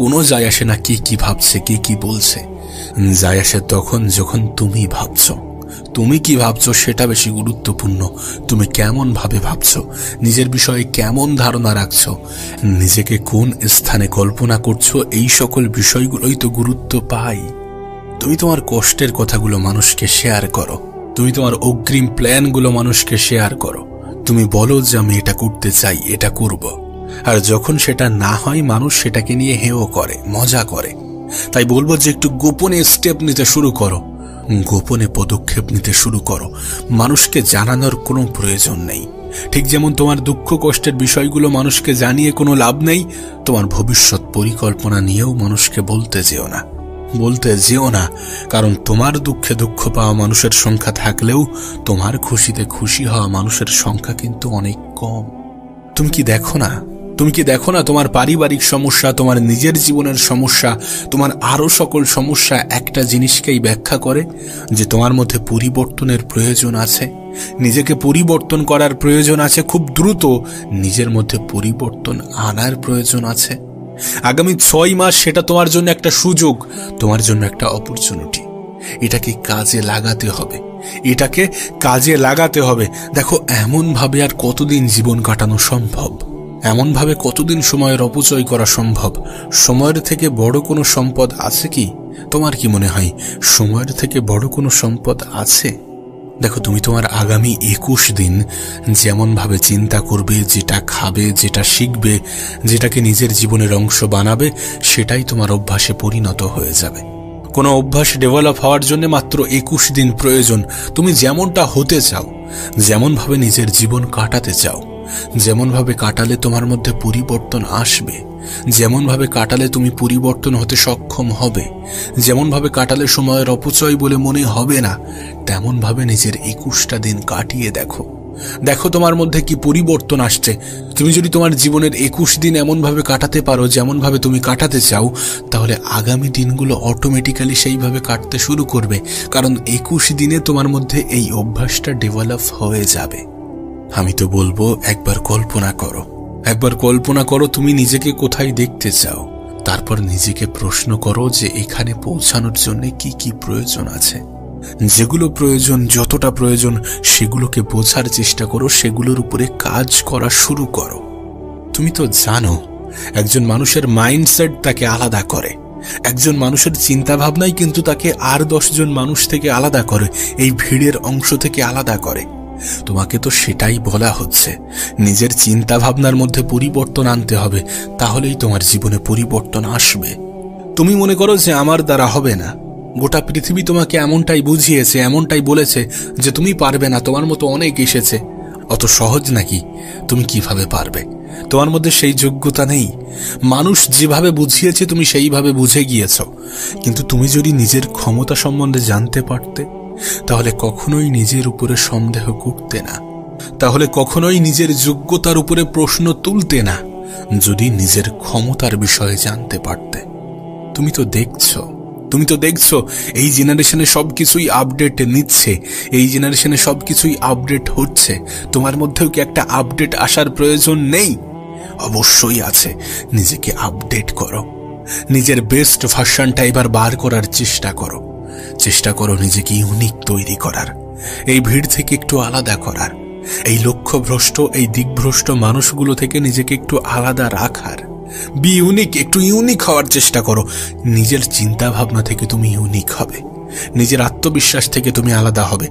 কোনো যায় আসে না কে কি ভাবছে, কে কি বলছে। যায় আসে তখন যখন তুমি ভাবছো। তুমি কি ভাবছো সেটা বেশি গুরুত্বপূর্ণ। তুমি কেমন ভাবে ভাবছো, নিজের বিষয়ে কেমন ধারণা রাখছো, নিজেকে কোন স্থানে কল্পনা করছো, এই সকল বিষয়গুলোই তো গুরুত্ব পায়। তুমি তোমার কষ্টের কথাগুলো মানুষকে শেয়ার করো, তুমি তোমার অগ্রিম প্ল্যানগুলো মানুষকে শেয়ার করো। তুমি বলো যে আমি এটা করতে চাই, এটা করব। আর যখন সেটা না হয় মানুষ সেটাকে নিয়ে হেয় করে, মজা করে। তাই বলবো যে একটু গোপনে স্টেপ নিতে শুরু করো, গোপনে পদক্ষেপ নিতে শুরু করো। মানুষকে জানানোর কোনো প্রয়োজন নেই। ঠিক যেমন তোমার দুঃখ কষ্টের বিষয়গুলো মানুষকে জানিয়ে কোনো লাভ নেই, তোমার ভবিষ্যৎ পরিকল্পনা নিয়েও মানুষকে বলতে যেও না। কারণ তোমার দুঃখে দুঃখ পাওয়া মানুষের সংখ্যা থাকলেও তোমার খুশিতে খুশি হওয়া মানুষের সংখ্যা কিন্তু অনেক কম। তুমি কি দেখো না তোমার পারিবারিক সমস্যা, তোমার নিজের জীবনের সমস্যা, তোমার আরো সকল সমস্যা একটা জিনিসকেই ব্যাখ্যা করে যে তোমার মধ্যে পরিবর্তনের প্রয়োজন আছে, নিজেকে পরিবর্তন করার প্রয়োজন আছে, খুব দ্রুত নিজের মধ্যে পরিবর্তন আনার প্রয়োজন আছে। আগামী 6 মাস সেটা তোমার জন্য একটা সুযোগ, তোমার জন্য একটা অপরচুনিটি। এটাকে কাজে লাগাতে হবে। দেখো, এমন ভাবে আর কতদিন জীবন কাটানো সম্ভব? এমন ভাবে কতদিন সময়ের অপচয় করা সম্ভব? সময়ের থেকে বড় কোনো সম্পদ আছে কি? তোমার কি মনে হয় সময়ের থেকে বড় কোনো সম্পদ আছে? দেখো, তুমি তোমার আগামী 21 দিন যেমন ভাবে চিন্তা করবে, যেটা খাবে, যেটা শিখবে, যেটাকে নিজের জীবনের অংশ বানাবে, সেটাই তোমার অভ্যাসে পরিণত হয়ে যাবে। কোনো অভ্যাস ডেভেলপ হওয়ার জন্য মাত্র 21 দিন প্রয়োজন। তুমি যেমনটা হতে চাও, যেমন ভাবে নিজের জীবন কাটাতে চাও, যেমন ভাবে কাটালে তোমার মধ্যে পরিবর্তন আসবে, যেমন ভাবে কাটালে তুমি পরিবর্তন হতে সক্ষম হবে, যেমন ভাবে কাটালে সময়ের অপচয় বলে মনে হবে না, তেমন ভাবে নিজের 21টা দিন কাটিয়ে দেখো তোমার মধ্যে কি পরিবর্তন আসছে। তুমি যদি তোমার জীবনের 21 দিন এমন ভাবে কাটাতে পারো যেমন ভাবে তুমি কাটাতে চাও, তাহলে আগামী দিনগুলো অটোমেটিক্যালি সেইভাবে কাটতে শুরু করবে। কারণ 21 দিনে তোমার মধ্যে এই অভ্যাসটা ডেভেলপ হয়ে যাবে। আমি তো বলবো, একবার কল্পনা করো তুমি নিজেকে কোথায় দেখতে চাও। তারপর নিজেকে প্রশ্ন করো যে এখানে পৌঁছানোর জন্য কি কি প্রয়োজন আছে। যেগুলো প্রয়োজন, যতটা প্রয়োজন, সেগুলোকে বোঝার চেষ্টা করো, সেগুলোর উপরে কাজ করা শুরু করো। তুমি তো জানো, একজন মানুষের মাইন্ডসেট তাকে আলাদা করে। একজন মানুষের চিন্তা ভাবনাই কিন্তু তাকে আর 10 জন মানুষ থেকে আলাদা করে, এই ভিড়ের অংশ থেকে আলাদা করে। তোমাকে তো সেটাই বলা হচ্ছে, নিজের চিন্তা ভাবনার মধ্যে পরিবর্তন আনতে হবে, তাহলেই তোমার জীবনে পরিবর্তন আসবে। তুমি মনে করো যে আমার দ্বারা হবে না। গোটা পৃথিবী তোমাকে এমনটাই বুঝিয়েছে, এমনটাই বলেছে যে তুমি পারবে না, তোমার মতো অনেক এসেছে। অত সহজ নাকি? তুমি কিভাবে পারবে? তোমার মধ্যে সেই যোগ্যতা নেই। মানুষ যেভাবে বুঝিয়েছে তুমি সেইভাবে বুঝে গিয়েছ। কিন্তু তুমি যদি নিজের ক্ষমতা সম্বন্ধে জানতে পারতে, তাহলে কখনোই নিজের উপরে সন্দেহ করতে না, তাহলে কখনোই নিজের যোগ্যতার উপরে প্রশ্ন তুলতে না। যদি নিজের ক্ষমতার বিষয়ে জানতে পারতে। তুমি তো দেখছো এই জেনারেশনে সবকিছুই আপডেট নিচ্ছে, এই জেনারেশনে সবকিছুই আপডেট হচ্ছে। তোমার মধ্যেও কি একটা আপডেট আসার প্রয়োজন নেই? অবশ্যই আছে। নিজেকে আপডেট করো, নিজের বেস্ট ভার্সনটা এবার বার করার চেষ্টা করো নিজেকে ইউনিক তৈরি করার, এই ভিড় থেকে একটু আলাদা করার, এই লক্ষ্যভ্রষ্ট, এই দিকভ্রষ্ট মানুষগুলো থেকে নিজেকে একটু আলাদা রাখার। বি ইউনিক, একটু ইউনিক হওয়ার চেষ্টা করো। নিজের চিন্তা ভাবনা থেকে তুমি ইউনিক হবে, নিজের আত্মবিশ্বাস থেকে তুমি আলাদা হবে।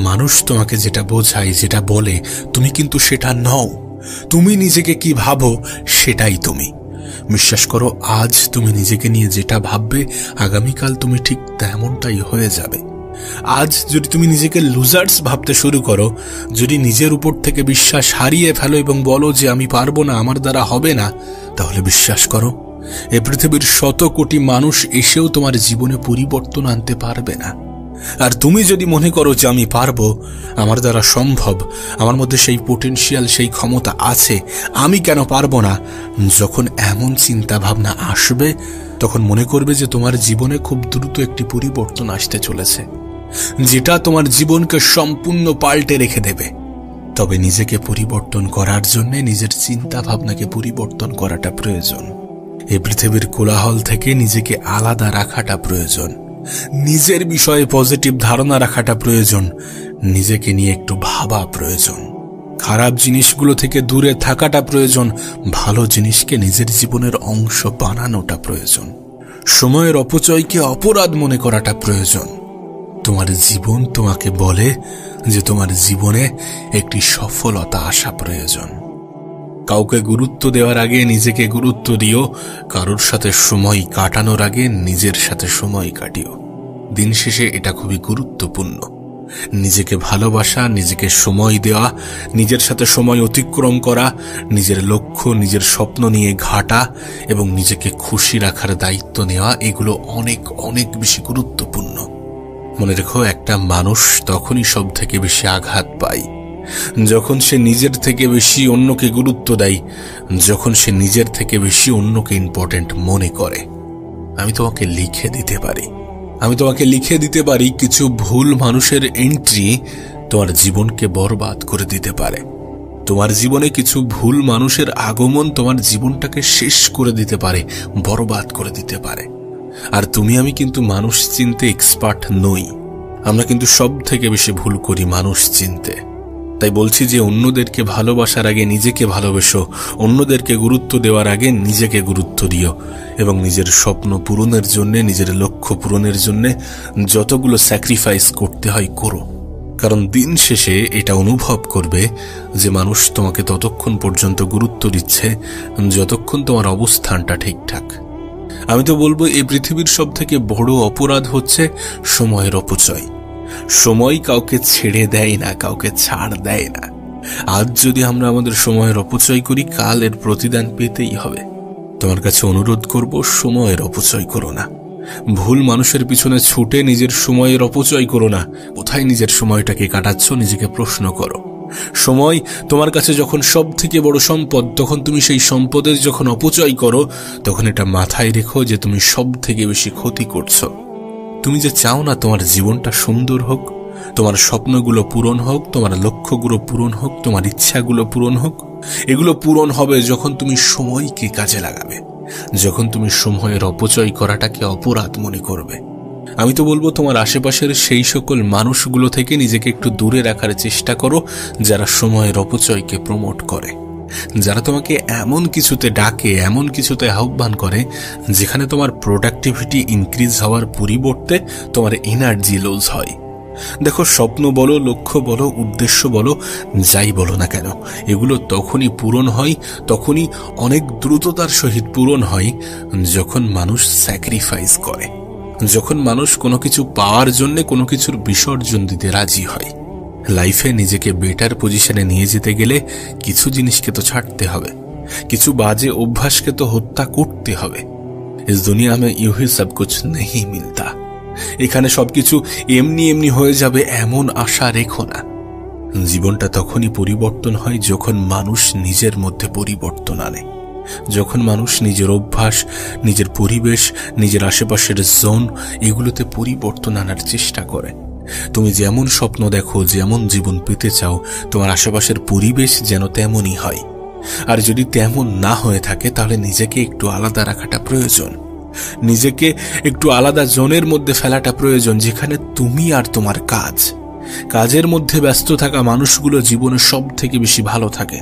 মানুষ তোমাকে যেটা বোঝায়, যেটা বলে, তুমি কিন্তু সেটা নও। তুমি নিজেকে কি ভাবো সেটাই তুমি। বিশ্বাস করো, আজ তুমি নিজেকে নিয়ে যেটা ভাববে, আগামীকাল তুমি ঠিক তেমনটাই হয়ে যাবে। আজ যদি তুমি নিজেকে লুজার্স ভাবতে শুরু করো, যদি নিজের উপর থেকে বিশ্বাস হারিয়ে ফেলো এবং বলো যে আমি পারবো না, আমার দ্বারা হবে না, তাহলে বিশ্বাস করো, এ পৃথিবীর 100 কোটি মানুষ এসেও তোমার জীবনে পরিবর্তন আনতে পারবে না। আর তুমি যদি মনে করো যে আমি পারবো, আমার দ্বারা সম্ভব, আমার মধ্যে সেই পোটেনশিয়াল, সেই ক্ষমতা আছে, আমি কেন পারবো না, যখন এমন চিন্তা ভাবনা আসবে, তখন মনে করবে যে তোমার জীবনে খুব দ্রুত একটি পরিবর্তন আসতে চলেছে, যেটা তোমার জীবনকে সম্পূর্ণ পাল্টে রেখে দেবে। তবে নিজেকে পরিবর্তন করার জন্য নিজের চিন্তা ভাবনাকে পরিবর্তন করাটা প্রয়োজন। এই পৃথিবীর কোলাহল থেকে নিজেকে আলাদা রাখাটা প্রয়োজন, নিজের বিষয়ে পজিটিভ ধারণা রাখাটা প্রয়োজন, নিজেকে নিয়ে একটু ভাবা প্রয়োজন, খারাপ জিনিসগুলো থেকে দূরে থাকাটা প্রয়োজন, ভালো জিনিসকে নিজের জীবনের অংশ বানানোটা প্রয়োজন, সময়ের অপচয়কে অপরাধ মনে করাটা প্রয়োজন। তোমার জীবন তোমাকে বলে যে তোমার জীবনে একটি সফলতা আসা প্রয়োজন। কাউকে গুরুত্ব দেওয়ার আগে নিজেকে গুরুত্ব দিও, কারোর সাথে সময় কাটানোর আগে নিজের সাথে সময় কাটিও। দিন শেষে এটা খুবই গুরুত্বপূর্ণ। নিজেকে ভালোবাসা, নিজেকে সময় দেওয়া, নিজের সাথে সময় অতিক্রম করা, নিজের লক্ষ্য, নিজের স্বপ্ন নিয়ে ঘাটা এবং নিজেকে খুশি রাখার দায়িত্ব নেওয়া, এগুলো অনেক অনেক বেশি গুরুত্বপূর্ণ। মনে রেখো, একটা মানুষ তখনই সব থেকে বেশি আঘাত পায় যখন সে নিজের থেকে বেশি অন্যকে গুরুত্ব দেয়, যখন সে নিজের থেকে বেশি অন্যকে ইম্পর্টেন্ট মনে করে। আমি তোমাকে লিখে দিতে পারি কিছু ভুল মানুষের এন্ট্রি তোমার জীবনকে বরবাদ করে দিতে পারে। তোমার জীবনে কিছু ভুল মানুষের আগমন তোমার জীবনটাকে শেষ করে দিতে পারে, বরবাদ করে দিতে পারে। আর আমি কিন্তু মানুষ চিনতে এক্সপার্ট নই। আমরা কিন্তু সব থেকে বেশি ভুল করি মানুষ চিনতে। তাই বলছি যে অন্যদেরকে ভালোবাসার আগে নিজেকে ভালোবেসো, অন্যদেরকে গুরুত্ব দেওয়ার আগে নিজেকে গুরুত্ব দিও এবং নিজের স্বপ্ন পূরণের জন্য, নিজের লক্ষ্য পূরণের জন্য যতগুলো স্যাক্রিফাইস করতে হয় করো। কারণ দিন শেষে এটা অনুভব করবে যে মানুষ তোমাকে ততক্ষণ পর্যন্ত গুরুত্ব দিচ্ছে যতক্ষণ তোমার অবস্থানটা ঠিকঠাক। আমি তো বলবো এই পৃথিবীর সব থেকে বড় অপরাধ হচ্ছে সময়ের অপচয়। সময় কাউকে ছেড়ে দেয় না, কাউকে ছাড় দেয় না। আজ যদি আমরা আমাদের সময়ের অপচয় করি, কাল এর প্রতিদান পেতেই হবে। তোমার কাছে অনুরোধ করব, সময়ের অপচয় করো না। ভুল মানুষের পিছনে ছুটে নিজের সময়ের অপচয় করো না। কোথায় নিজের সময়টাকে কাটাচ্ছ, নিজেকে প্রশ্ন করো। সময় তোমার কাছে যখন সব থেকে বড় সম্পদ, তখন তুমি সেই সম্পদের যখন অপচয় করো, তখন এটা মাথায় রেখো যে তুমি সব থেকে বেশি ক্ষতি করছো। তুমি যে চাও না তোমার জীবনটা সুন্দর হোক, তোমার স্বপ্নগুলো পূরণ হোক, তোমার লক্ষ্যগুলো পূরণ হোক, তোমার ইচ্ছাগুলো পূরণ হোক, এগুলো পূরণ হবে যখন তুমি সময়কে কাজে লাগাবে, যখন তুমি সময়ের অপচয় করাটাকে অপরাধ মনে করবে। আমি তো বলবো তোমার আশেপাশের সেই সকল মানুষগুলো থেকে নিজেকে একটু দূরে রাখার চেষ্টা করো যারা সময়ের অপচয়কে প্রমোট করে, যারা তোমাকে এমন কিছুতে ডাকে, এমন কিছুতে আহ্বান করে যেখানে তোমার প্রোডাক্টিভিটি ইনক্রিজ হওয়ার পরিবর্তে তোমার এনার্জি লুজ হয়। দেখো, স্বপ্ন বলো, লক্ষ্য বলো, উদ্দেশ্য বলো, যাই বলো না কেন, এগুলো তখনই পূরণ হয়, তখনই অনেক দ্রুততার সহিত পূরণ হয় যখন মানুষ স্যাক্রিফাইস করে, যখন মানুষ কোনো কিছু পাওয়ার জন্য কোনো কিছুর বিসর্জন দিতে রাজি হয়। লাইফে নিজেকে বেটার পজিশনে নিয়ে যেতে গেলে কিছু জিনিসকে তো ছাড়তে হবে, কিছু বাজে অভ্যাসকে তো হত্যা করতে হবে। ইস দুনিয়া মে ইউ হি সব কুছ নেহি মিলতা। এখানে সবকিছু এমনি এমনি হয়ে যাবে এমন আশা রেখো না। জীবনটা তখনই পরিবর্তন হয় যখন মানুষ নিজের মধ্যে পরিবর্তন আনে, যখন মানুষ নিজের অভ্যাস, নিজের পরিবেশ, নিজের আশেপাশের জোন, এগুলোতে পরিবর্তন আনার চেষ্টা করে। তুমি যেমন স্বপ্ন দেখো, যেমন জীবন পেতে চাও, তোমার আশেপাশের পরিবেশ যেন তেমনই হয়। আর যদি তেমন না হয়ে থাকে তাহলে নিজেকে একটু আলাদা রাখাটা প্রয়োজন, নিজেকে একটু আলাদা জোনের মধ্যে ফেলাটা প্রয়োজন, যেখানে তুমি আর তোমার কাজের মধ্যে ব্যস্ত থাকা মানুষগুলো জীবনে সব থেকে বেশি ভালো থাকে,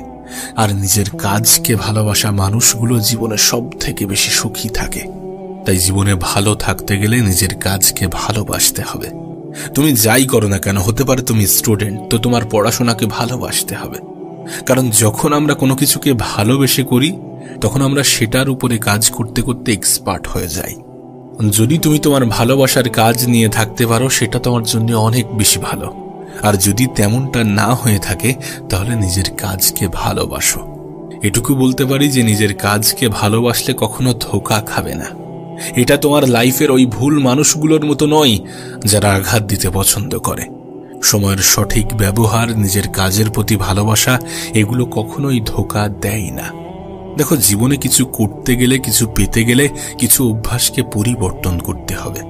আর নিজের কাজকে ভালোবাসা মানুষগুলো জীবনে সব থেকে বেশি সুখী থাকে। তাই জীবনে ভালো থাকতে গেলে নিজের কাজকে ভালোবাসতে হবে। তুমি যাই করো না কেন, হতে পারে তুমি স্টুডেন্ট, তো তোমার পড়াশোনাকে ভালোবাসতে হবে। কারণ যখন আমরা কোনো কিছুকে ভালোবেসে করি তখন আমরা সেটার উপরে কাজ করতে করতে এক্সপার্ট হয়ে যাই। যদি তুমি তোমার ভালোবাসার কাজ নিয়ে থাকতে পারো সেটা তোমার জন্য অনেক বেশি ভালো। আর যদি তেমনটা না হয়ে থাকে তাহলে নিজের কাজকে ভালোবাসো। এটুকু বলতে পারি যে নিজের কাজকে ভালোবাসলে কখনো ধোঁকা খাবে না। এটা তোমার লাইফের ওই ভুল মানুষগুলোর মতো নয় যারা আঘাত দিতে পছন্দ করে। সময়ের সঠিক ব্যবহার, নিজের কাজের প্রতি ভালোবাসা, এগুলো কখনোই ধোঁকা দেয় না। দেখো, জীবনে কিছু করতে গেলে, কিছু পেতে গেলে কিছু অভ্যাসকে পরিবর্তন করতে হবে,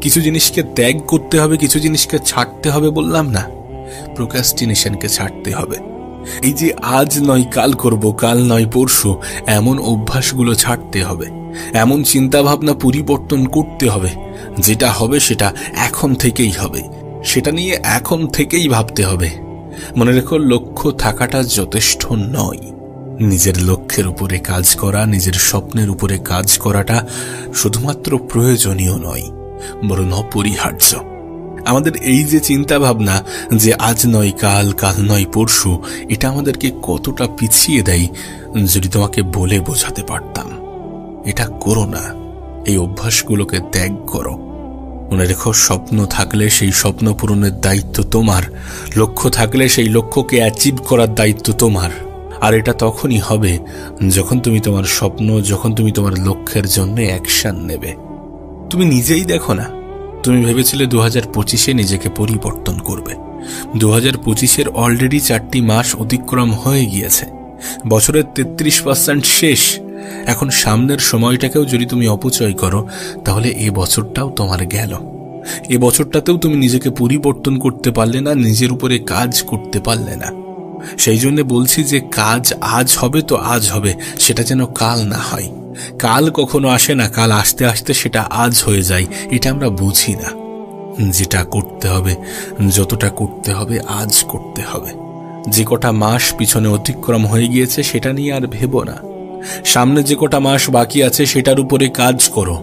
কিছু জিনিসকে ত্যাগ করতে হবে, কিছু জিনিসকে ছাড়তে হবে। বললাম না, প্রোক্রাস্টিনেশনকে ছাড়তে হবে। এই যে আজ নয় কাল করব, কাল নয় পরশু, এমন অভ্যাসগুলো ছাড়তে হবে, এমন চিন্তা ভাবনা পরিবর্তন করতে হবে। যেটা হবে সেটা এখন থেকেই হবে, সেটা নিয়ে এখন থেকেই ভাবতে হবে। মনে রেখো, লক্ষ্য থাকাটা যথেষ্ট নয়। নিজের লক্ষ্যের উপরে কাজ করা, নিজের স্বপ্নের উপরে কাজ করাটা শুধুমাত্র প্রয়োজনীয় নয়, বরং অপরিহার্য। আমাদের এই যে চিন্তা ভাবনা যে আজ নয় কাল, কাল নয় পরশু, এটা আমাদেরকে কতটা পিছিয়ে দেয় যদি তোমাকে বলে বোঝাতে পারতাম। এটা করো না, এই অভ্যাসগুলোকে ত্যাগ করো। মনে রেখো, স্বপ্ন থাকলে সেই স্বপ্ন পূরণের দায়িত্ব তোমার, লক্ষ্য থাকলে সেই লক্ষ্যকে অ্যাচিভ করার দায়িত্ব তোমার। আর এটা তখনই হবে যখন তুমি তোমার স্বপ্ন, যখন তুমি তোমার লক্ষ্যের জন্য অ্যাকশন নেবে। তুমি নিজেই দেখো না, তুমি ভেবেছিলে 2025-এ নিজেকে পরিবর্তন করবে। 2025-এর অলরেডি 4টি মাস অতিক্রম হয়ে গিয়েছে, বছরের 33% শেষ। এখন সামনের সময়টাকেও যদি তুমি অপচয় করো তাহলে এ বছরটাও তোমার গেল। এ বছরটাতেও তুমি নিজেকে পরিবর্তন করতে পারলে না, নিজের উপরে কাজ করতে পারলে না। সেই জন্য বলছি যে কাজ আজ হবে তো আজ হবে, সেটা যেন কাল না হয়। কাল কখনো আসে না, কাল আসতে আসতে সেটা আজ হয়ে যায়। এটা আমরা বুঝি না। যেটা করতে হবে, যতটা করতে হবে আজ করতে হবে। যে কটা মাস পিছনে অতিক্রম হয়ে গিয়েছে সেটা নিয়ে আর ভেবো না। সামনে যে কটা মাস বাকি আছে সেটার উপরে কাজ করো।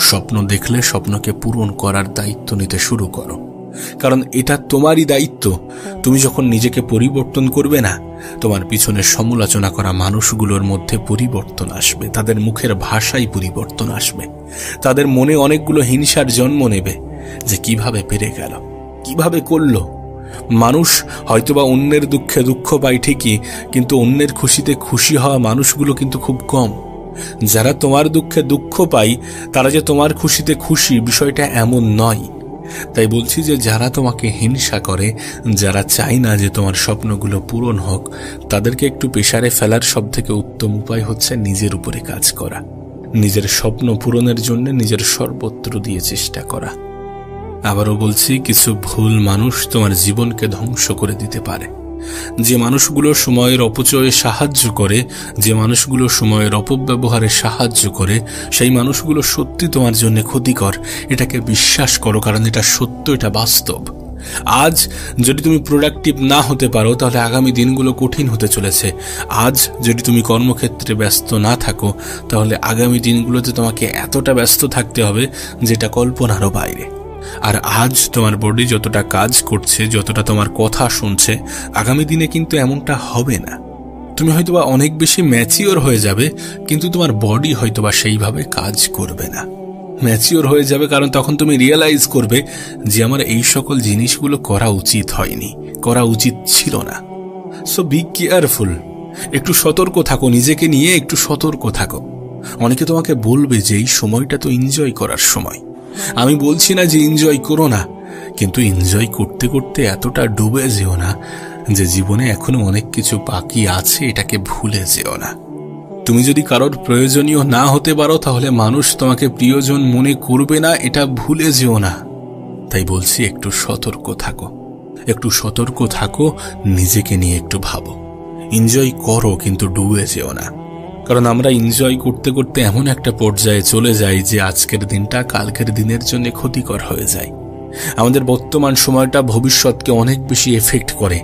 স্বপ্ন দেখলে স্বপ্নকে পূরণ করার দায়িত্ব নিতে শুরু করো, কারণ এটা তোমারই দায়িত্ব। তুমি যখন নিজেকে পরিবর্তন করবে না, তোমার পিছনে সমালোচনা করা মানুষগুলোর মধ্যে পরিবর্তন আসবে, তাদের মুখের ভাষায় পরিবর্তন আসবে, তাদের মনে অনেকগুলো হিংসার জন্ম নেবে যে কিভাবে পেরে গেল, কিভাবে করলো। মানুষ হয়তোবা অন্যের দুঃখে দুঃখ পায় ঠিকই, কিন্তু অন্যের খুশিতে খুশি হওয়া মানুষগুলো কিন্তু খুব কম। যারা তোমার দুঃখে দুঃখ পায় তারা যে তোমার খুশিতে খুশি, বিষয়টা এমন নয়। তাই বলছি যে যারা তোমাকে হিংসা করে, যারা চায় না যে তোমার স্বপ্নগুলো পূরণ হোক, তাদেরকে একটু পেশারে ফেলার সবথেকে উত্তম উপায় হচ্ছে নিজের উপরে কাজ করা, নিজের স্বপ্ন পূরণের জন্য নিজের সর্বত্র দিয়ে চেষ্টা করা। আবারও বলছি, কিছু ভুল মানুষ তোমার জীবনকে ধ্বংস করে দিতে পারে। যে মানুষগুলো সময়ের অপচয়ে সাহায্য করে, যে মানুষগুলো সময়ের অপব্যবহারে সাহায্য করে, সেই মানুষগুলো সত্যি তোমার জন্য ক্ষতিকর। এটাকে বিশ্বাস করো, কারণ এটা সত্য, এটা বাস্তব। আজ যদি তুমি প্রোডাক্টিভ না হতে পারো তাহলে আগামী দিনগুলো কঠিন হতে চলেছে। আজ যদি তুমি কর্মক্ষেত্রে ব্যস্ত না থাকো তাহলে আগামী দিনগুলোতে তোমাকে এতটা ব্যস্ত থাকতে হবে যেটা কল্পনারও বাইরে। আর আজ তোমার বডি যতটা কাজ করছে, যতটা তোমার কথা শুনছে, আগামী দিনে কিন্তু এমনটা হবে না। তুমি হয়তোবা অনেক বেশি ম্যাচিওর হয়ে যাবে, কিন্তু তোমার বডি হয়তোবা সেইভাবে কাজ করবে না। ম্যাচিওর হয়ে যাবে কারণ তখন তুমি রিয়েলাইজ করবে যে আমার এই সকল জিনিসগুলো করা উচিত হয়নি, করা উচিত ছিল না। সো বি কেয়ারফুল, একটু সতর্ক থাকো, নিজেকে নিয়ে একটু সতর্ক থাকো। অনেকে তোমাকে বলবে যে এই সময়টা তো এনজয় করার সময়। আমি বলছি না যে এনজয় করো না, কিন্তু এনজয় করতে করতে এতটা ডুবে যেও না যে জীবনে এখনো অনেক কিছু বাকি আছে, এটাকে ভুলে যেও না। তুমি যদি কারোর প্রয়োজনীয় না হতে পারো তাহলে মানুষ তোমাকে প্রিয়জন মনে করবে না, এটা ভুলে যেও না। তাই বলছি একটু সতর্ক থাকো, একটু সতর্ক থাকো, নিজেকে নিয়ে একটু ভাবো। এনজয় করো কিন্তু ডুবে যেও না, কারণ আমরা এনজয় করতে করতে এমন একটা পর্যায়ে চলে যাই যে আজকের দিনটা কালকের দিনের জন্য ক্ষতিকর হয়ে যায়। আমাদের বর্তমান সময়টা ভবিষ্যৎকে অনেক বেশি এফেক্ট করে।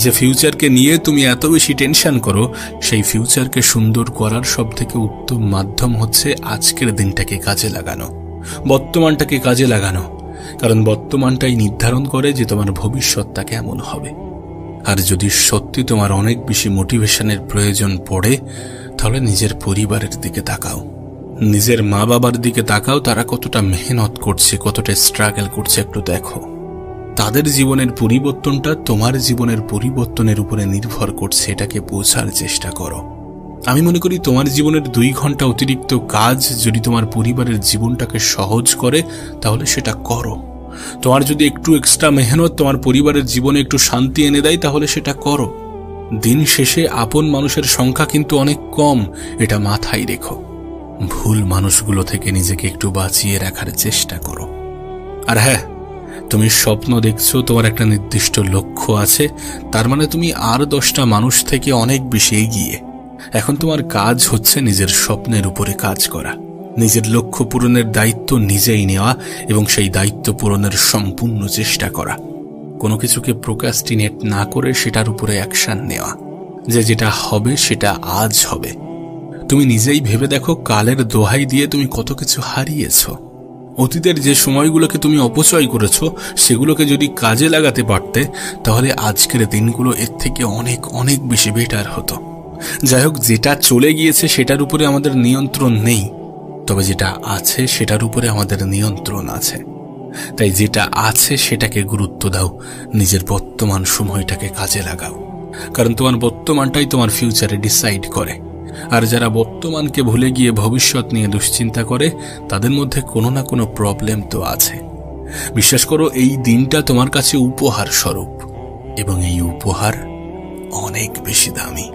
যে ফিউচারকে নিয়ে তুমি এত বেশি টেনশন করো, সেই ফিউচারকে সুন্দর করার সব থেকে উত্তম মাধ্যম হচ্ছে আজকের দিনটাকে কাজে লাগানো, বর্তমানটাকে কাজে লাগানো। কারণ বর্তমানটাই নির্ধারণ করে যে তোমার ভবিষ্যৎটা কেমন হবে। আর যদি সত্যি তোমার অনেক বেশি মোটিভেশনের প্রয়োজন পড়ে তাহলে নিজের পরিবারের দিকে তাকাও, নিজের মা বাবার দিকে তাকাও। তারা কতটা মেহনত করছে, কতটা স্ট্রাগল করছে একটু দেখো। তাদের জীবনের পরিবর্তনটা তোমার জীবনের পরিবর্তনের উপরে নির্ভর করছে, এটাকে বোঝার চেষ্টা করো। আমি মনে করি তোমার জীবনের 2 ঘন্টা অতিরিক্ত কাজ যদি তোমার পরিবারের জীবনটাকে সহজ করে তাহলে সেটা করো। তোমার যদি একটু এক্সট্রা মেহনত তোমার পরিবারের জীবনে একটু শান্তি এনে দেয় তাহলে সেটা করো। দিন শেষে আপন মানুষের সংখ্যা কিন্তু অনেক কম, এটা মাথায় রেখো। ভুল মানুষগুলো থেকে নিজেকে একটু বাঁচিয়ে রাখার চেষ্টা করো। আর হ্যাঁ, তুমি স্বপ্ন দেখছো, তোমার একটা নির্দিষ্ট লক্ষ্য আছে, তার মানে তুমি আর 10টা মানুষ থেকে অনেক বেশি এগিয়ে। এখন তোমার কাজ হচ্ছে নিজের স্বপ্নের উপরে কাজ করা, নিজের লক্ষ্য পূরণের দায়িত্ব নিজেই নেওয়া এবং সেই দায়িত্ব পূরণের সম্পূর্ণ চেষ্টা করা। কোনো কিছুকে প্রোক্রাস্টিনেট না করে সেটার উপরে অ্যাকশন নেওয়া, যে যেটা হবে সেটা আজ হবে। তুমি নিজেই ভেবে দেখো, কালের দোহাই দিয়ে তুমি কত কিছু হারিয়েছ। অতীতের যে সময়গুলোকে তুমি অপচয় করেছো সেগুলোকে যদি কাজে লাগাতে পারতে তাহলে আজকের দিনগুলো এর থেকে অনেক অনেক বেশি বেটার হতো। যাই হোক, যেটা চলে গিয়েছে সেটার উপরে আমাদের নিয়ন্ত্রণ নেই, তবে যেটা আছে সেটার উপরে আমাদের নিয়ন্ত্রণ আছে। তাই যেটা আছে সেটাকে গুরুত্ব দাও, নিজের বর্তমান সময়টাকে কাজে লাগাও, কারণ তোমার বর্তমানটাই তোমার ফিউচারে ডিসাইড করে। আর যারা বর্তমানকে ভুলে গিয়ে ভবিষ্যৎ নিয়ে দুশ্চিন্তা করে তাদের মধ্যে কোনো না কোনো প্রবলেম তো আছে। বিশ্বাস করো, এই দিনটা তোমার কাছে উপহার স্বরূপ, এবং এই উপহার অনেক বেশি দামি।